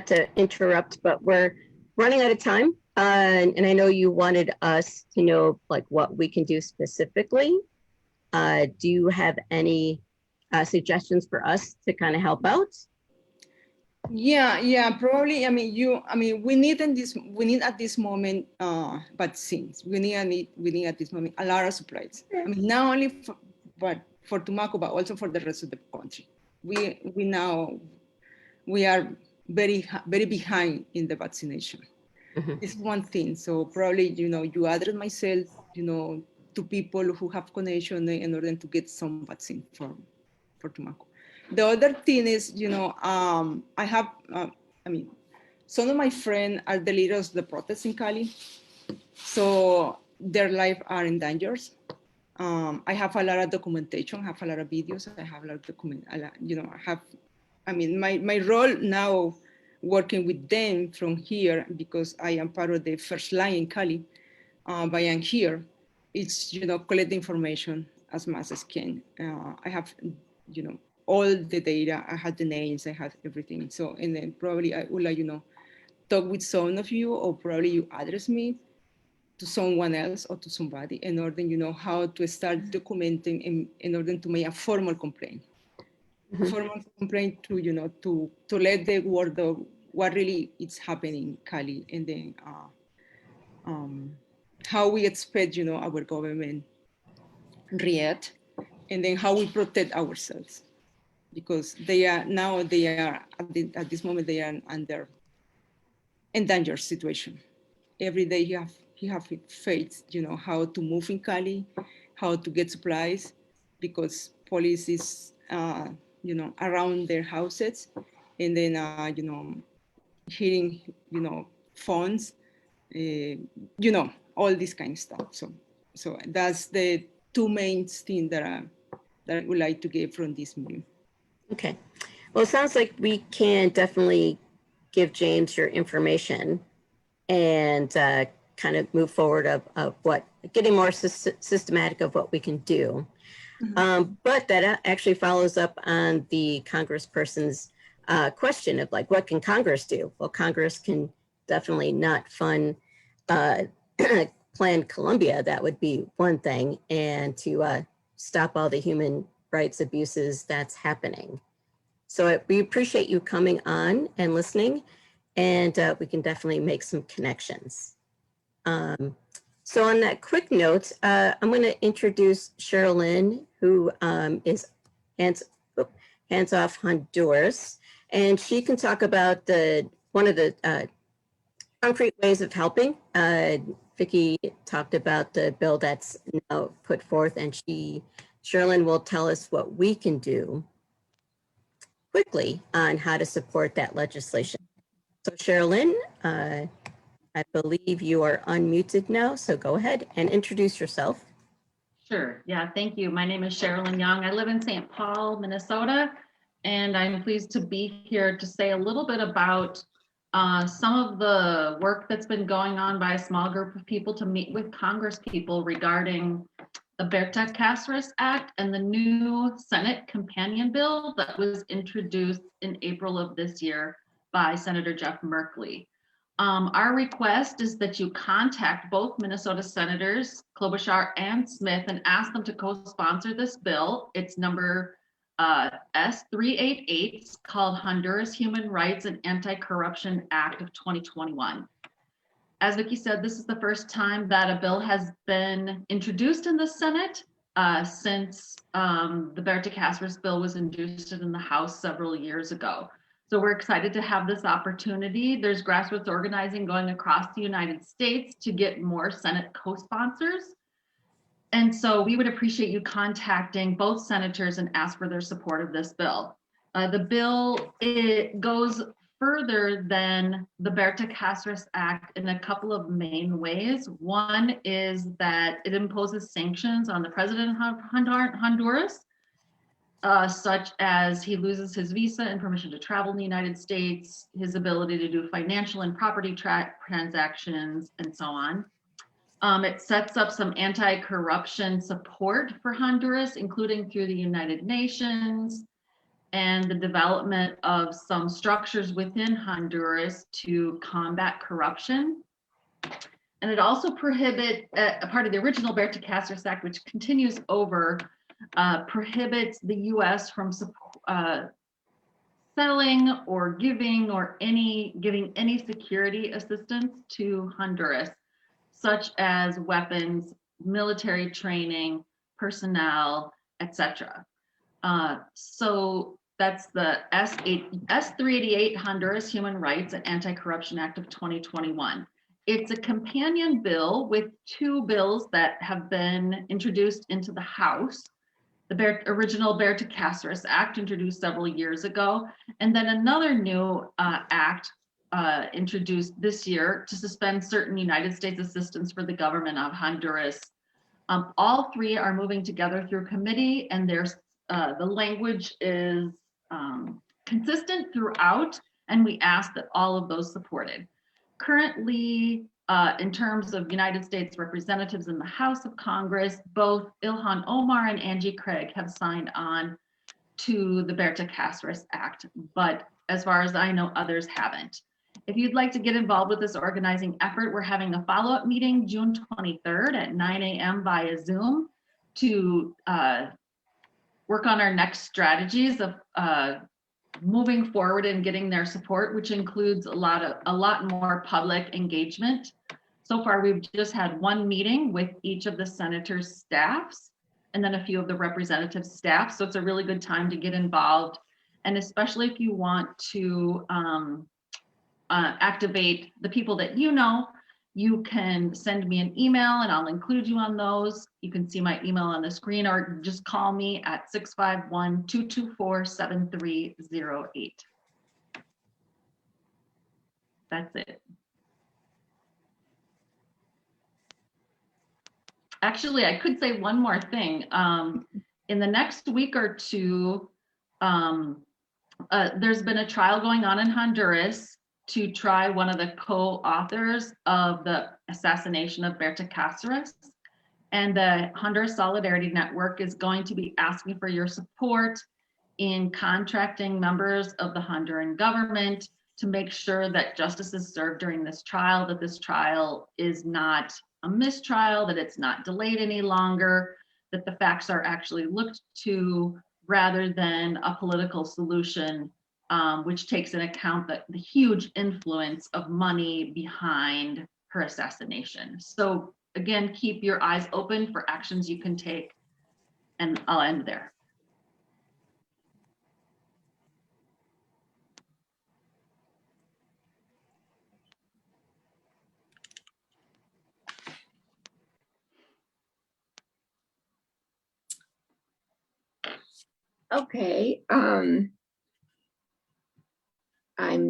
to interrupt, but we're running out of time. And I know you wanted us to know like what we can do specifically. Do you have any suggestions for us to kind of help out? Yeah, probably. I mean, we need at this moment vaccines. We need at this moment a lot of supplies. I mean, not only for Tumaco, but also for the rest of the country. We are very behind in the vaccination. Mhm. It's one thing. So probably, you address myself, to people who have connection in order to get some vaccine for Tumaco. The other thing is, I have, some of my friends are the leaders of the protests in Cali. So their life are in danger. I have a lot of documentation, I have a lot of videos, I have a lot of my role now working with them from here, because I am part of the first line in Cali, but I am here. It's, collect information as much as can. I have, all the data, I have the names, I have everything. So, and then probably I would like, talk with some of you, or probably you address me to someone else or to somebody in order, how to start documenting in order to make a formal complaint. A formal complaint to, to let the world know what really is happening in Cali, and then how we expect, our government react, and then how we protect ourselves, because they are at this moment they are under endangered situation. Every day you have faced, how to move in Cali, how to get supplies, because police is, around their houses, and then, hitting, phones, all this kind of stuff. So that's the two main things that I would like to get from this meeting. Okay. Well, it sounds like we can definitely give James your information and kind of move forward of what, getting more systematic of what we can do. But that actually follows up on the congressperson's question of like, what can Congress do? Well, Congress can definitely not fund Planned Colombia. That would be one thing, and to stop all the human rights abuses that's happening. So we appreciate you coming on and listening, and we can definitely make some connections. So on that quick note, I'm going to introduce Sherilyn, who is Hands Off Honduras, and she can talk about one of the concrete ways of helping. Vicki talked about the bill that's now put forth, and Sherilyn will tell us what we can do quickly on how to support that legislation. So Sherilyn, I believe you are unmuted now, so go ahead and introduce yourself. Sure. Yeah, thank you. My name is Sherilyn Young. I live in St. Paul, Minnesota, and I'm pleased to be here to say a little bit about some of the work that's been going on by a small group of people to meet with Congress people regarding the Berta Cáceres Act and the new Senate companion bill that was introduced in April of this year by Senator Jeff Merkley. Our request is that you contact both Minnesota Senators Klobuchar and Smith and ask them to co-sponsor this bill. It's number S388, called Honduras Human Rights and Anti-Corruption Act of 2021. As Vicki said, this is the first time that a bill has been introduced in the Senate since the Berta Cáceres bill was introduced in the House several years ago. So we're excited to have this opportunity. There's grassroots organizing going across the United States to get more Senate co-sponsors. And so we would appreciate you contacting both senators and ask for their support of this bill. The bill, it goes further than the Berta Cáceres Act in a couple of main ways. One is that it imposes sanctions on the president of Honduras, such as he loses his visa and permission to travel in the United States, his ability to do financial and property transactions, and so on. It sets up some anti-corruption support for Honduras, including through the United Nations, and the development of some structures within Honduras to combat corruption. And it also prohibits, a part of the original Berta Cáceres Act, which continues over, prohibits the US from selling or giving any security assistance to Honduras, such as weapons, military training, personnel, etc. So that's the S388 Honduras Human Rights and Anti-Corruption Act of 2021. It's a companion bill with two bills that have been introduced into the House. The original Berta Cáceres Act, introduced several years ago, and then another new act introduced this year to suspend certain United States assistance for the government of Honduras. All three are moving together through committee, and there's the language is consistent throughout, and we ask that all of those supported. Currently, in terms of United States representatives in the House of Congress, both Ilhan Omar and Angie Craig have signed on to the Berta Cáceres Act, but as far as I know, others haven't. If you'd like to get involved with this organizing effort, we're having a follow-up meeting June 23rd at 9 a.m. via Zoom to work on our next strategies of moving forward and getting their support, which includes a lot more public engagement. So far, we've just had one meeting with each of the senators' staffs and then a few of the representative staff. So it's a really good time to get involved. And especially if you want to activate the people that you know, you can send me an email and I'll include you on those. You can see my email on the screen or just call me at 651-224-7308. That's it. Actually, I could say one more thing. In the next week or two, there's been a trial going on in Honduras to try one of the co-authors of the assassination of Berta Cáceres. And the Honduras Solidarity Network is going to be asking for your support in contracting members of the Honduran government to make sure that justice is served during this trial, that this trial is not a mistrial, that it's not delayed any longer, that the facts are actually looked to rather than a political solution, which takes into account the huge influence of money behind her assassination. So again, keep your eyes open for actions you can take, and I'll end there. Okay, I'm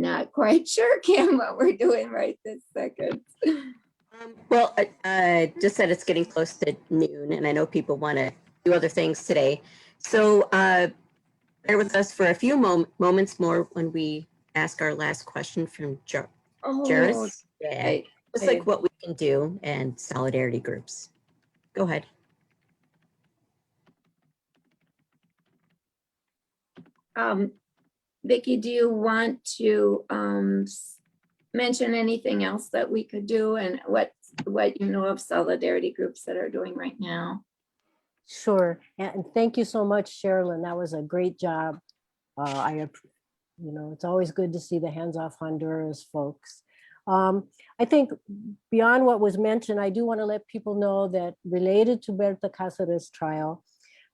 not quite sure, Kim, what we're doing right this second. Well, just that it's getting close to noon, and I know people want to do other things today. So bear with us for a few moments more when we ask our last question from Jairus. Yeah, just like what we can do and solidarity groups. Go ahead. Vicki, do you want to mention anything else that we could do and what you know of solidarity groups that are doing right now? Sure, and thank you so much, Sherilyn. That was a great job. It's always good to see the Hands Off Honduras folks. I think beyond what was mentioned, I do want to let people know that related to Berta Cáceres' trial,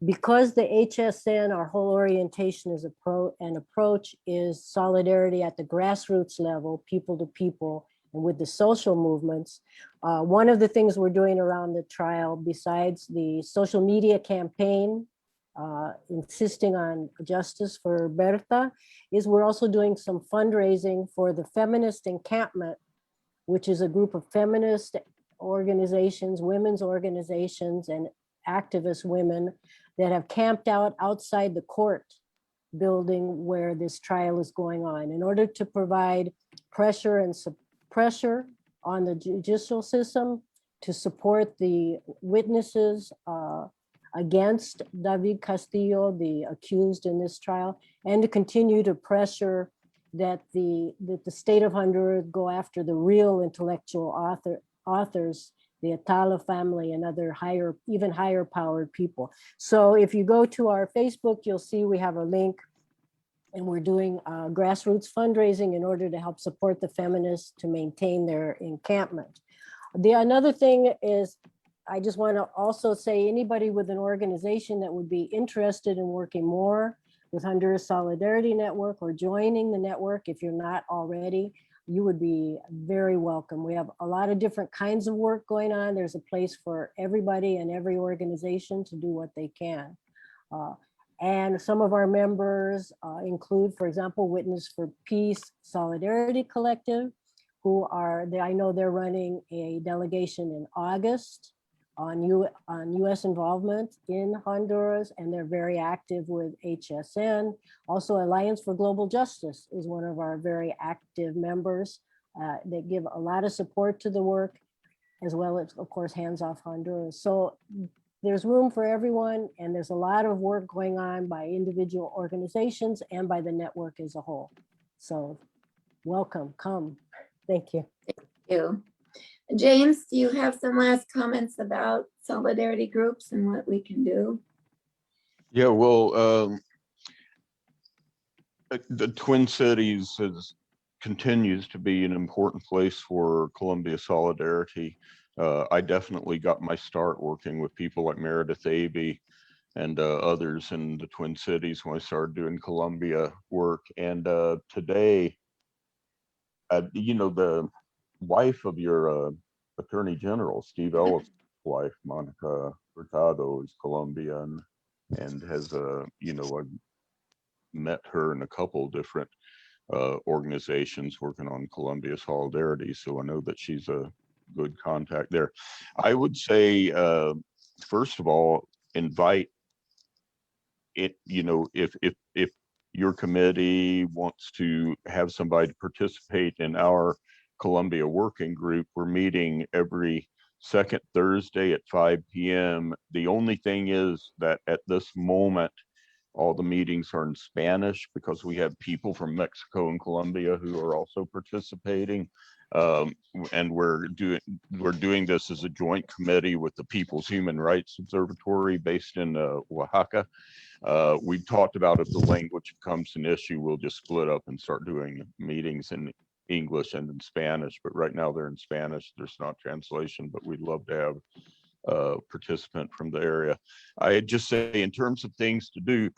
because the HSN, our whole orientation is approach is solidarity at the grassroots level, people to people, and with the social movements. One of the things we're doing around the trial, besides the social media campaign, insisting on justice for Berta, is we're also doing some fundraising for the Feminist Encampment, which is a group of feminist organizations, women's organizations, and activist women that have camped out outside the court building where this trial is going on in order to provide pressure on the judicial system to support the witnesses against David Castillo, the accused in this trial, and to continue to pressure that the state of Honduras go after the real intellectual authors, the Atala family and other even higher powered people. So if you go to our Facebook, you'll see we have a link And we're doing grassroots fundraising in order to help support the feminists to maintain their encampment. Another thing is, I just want to also say, anybody with an organization that would be interested in working more with Honduras Solidarity Network or joining the network, if you're not already, you would be very welcome. We have a lot of different kinds of work going on. There's a place for everybody and every organization to do what they can. And some of our members include, for example, Witness for Peace Solidarity Collective, I know they're running a delegation in August on US involvement in Honduras, and they're very active with HSN. Also, Alliance for Global Justice is one of our very active members. They give a lot of support to the work, as well as, of course, Hands Off Honduras. So there's room for everyone, and there's a lot of work going on by individual organizations and by the network as a whole. So welcome, come. Thank you. Thank you. James, do you have some last comments about solidarity groups and what we can do? Yeah, well, the Twin Cities continues to be an important place for Colombia Solidarity. I definitely got my start working with people like Meredith Aby and others in the Twin Cities when I started doing Colombia work. And today, you know, the wife of your Attorney General, Steve Ellis' wife, Monica Hurtado, is Colombian and has, you know, I've met her in a couple different organizations working on Colombia Solidarity. So I know that she's a good contact there. I would say, first of all, invite it, you know, if your committee wants to have somebody participate in our Colombia working group, we're meeting every second Thursday at 5 p.m. The only thing is that at this moment, all the meetings are in Spanish because we have people from Mexico and Colombia who are also participating. And we're doing this as a joint committee with the People's Human Rights Observatory based in Oaxaca. We've talked about if the language becomes an issue, we'll just split up and start doing meetings in English and in Spanish. But right now they're in Spanish. There's not translation, but we'd love to have a participant from the area. I'd just say, in terms of things to do,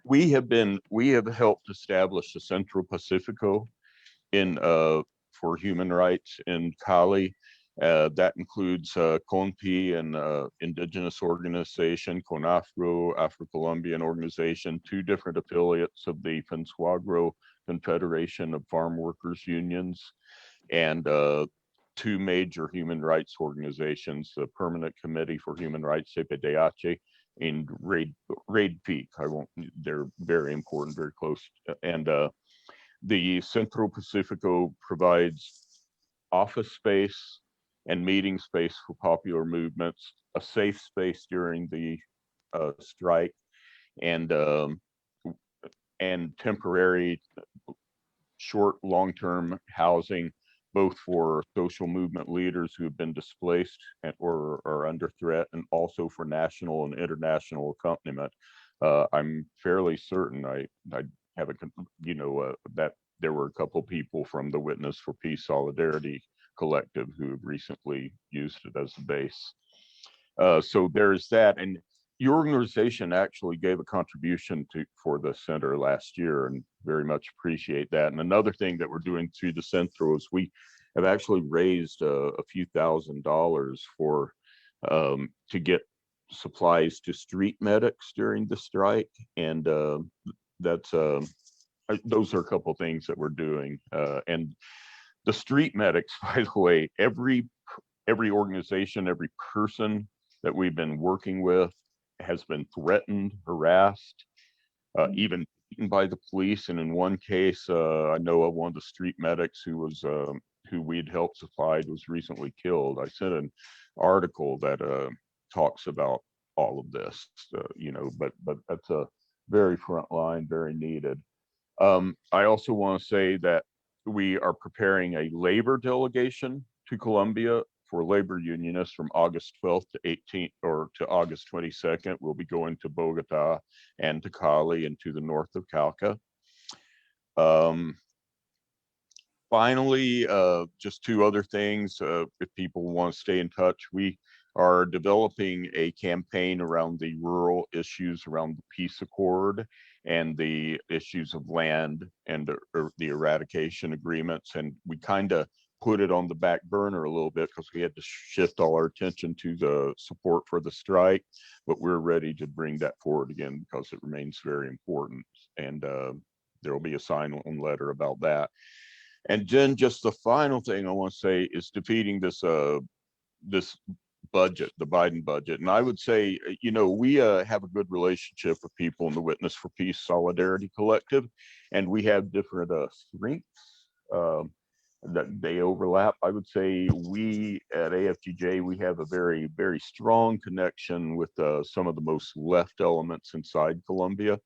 we have helped establish the Centro Pacifico in for human rights in Cali. That includes CONPI, an indigenous organization, CONAFRO, Afro-Colombian organization, two different affiliates of the FENSUAGRO, Confederation of Farm Workers Unions, and two major human rights organizations, the Permanent Committee for Human Rights, CPDH, and RAID-PEAK. They're very important, very close. And the Centro Pacifico provides office space and meeting space for popular movements, a safe space during the strike, and temporary short, long-term housing, both for social movement leaders who have been displaced or are under threat, and also for national and international accompaniment. I'm fairly certain I have that there were a couple people from the Witness for Peace Solidarity Collective who have recently used it as a base. So there's that. And your organization actually gave a contribution for the center last year, and very much appreciate that. And another thing that we're doing through the Centro is we have actually raised a few $1,000s for to get supplies to street medics during the strike, and that's those are a couple things that we're doing. And the street medics, by the way, every organization, every person that we've been working with has been threatened, harassed, even beaten by the police. And in one case, I know of one of the street medics who we'd helped supplied was recently killed. I sent an article that talks about all of this, but that's a very front line, very needed. I also want to say that we are preparing a labor delegation to Colombia for labor unionists from August 12th to 18th or to August 22nd. We'll be going to Bogota and to Cali and to the north of Cauca. Finally, just two other things. If people want to stay in touch, we are developing a campaign around the rural issues around the peace accord and the issues of land and the eradication agreements. And we kind of put it on the back burner a little bit because we had to shift all our attention to the support for the strike, but we're ready to bring that forward again because it remains very important. And there will be a sign-on letter about that. And then just the final thing I want to say is defeating this this budget, the Biden budget. And I would say, you know, we have a good relationship with people in the Witness for Peace Solidarity Collective, and we have different strengths that they overlap. I would say we at AFGJ, we have a very, very strong connection with some of the most left elements inside Colombia.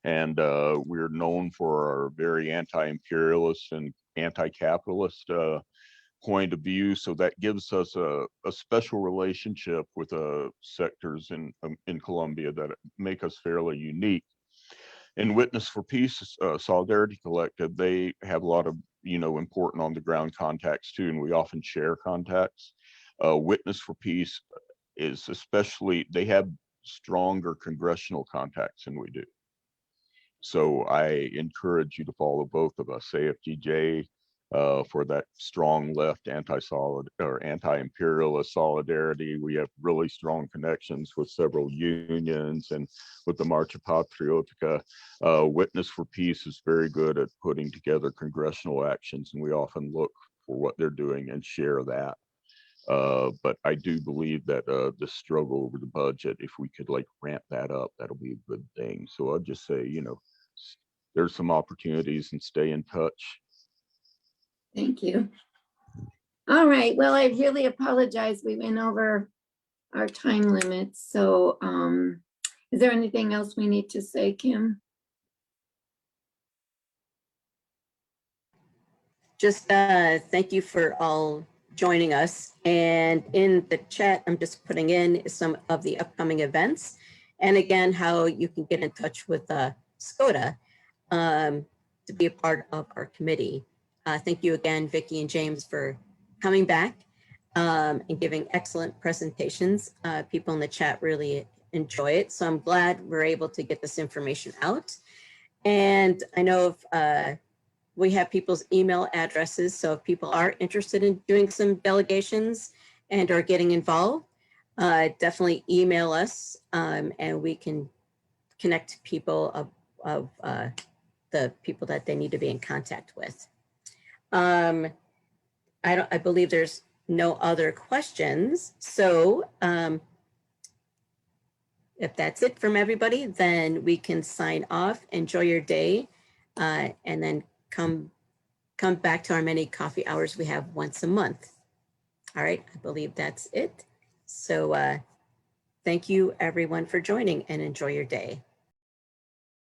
And we're known for our very anti-imperialist and anti-capitalist point of view. So that gives us a special relationship with sectors in Colombia that make us fairly unique. In Witness for Peace Solidarity Collective, they have a lot of, you know, important on the ground contacts too, and we often share contacts. Witness for Peace is especially, they have stronger congressional contacts than we do. So I encourage you to follow both of us, AFGJ for that strong left anti-imperialist solidarity. We have really strong connections with several unions and with the Marcha Patriotica. Witness for Peace is very good at putting together congressional actions, and we often look for what they're doing and share that. But I do believe that the struggle over the budget, if we could like ramp that up, that'll be a good thing. So I'll just say, you know, there's some opportunities and stay in touch. Thank you. All right, well, I really apologize. We went over our time limits. So is there anything else we need to say, Kim? Just thank you for all joining us. And in the chat, I'm just putting in some of the upcoming events. And again, how you can get in touch with SCOTA to be a part of our committee. Thank you again, Vicki and James, for coming back and giving excellent presentations. People in the chat really enjoy it. So I'm glad we're able to get this information out. And I know if, we have people's email addresses. So if people are interested in doing some delegations and are getting involved, definitely email us and we can connect people of the people that they need to be in contact with. I believe there's no other questions. So if that's it from everybody, then we can sign off. Enjoy your day and then come back to our many coffee hours we have once a month. All right, I believe that's it. So thank you everyone for joining and enjoy your day.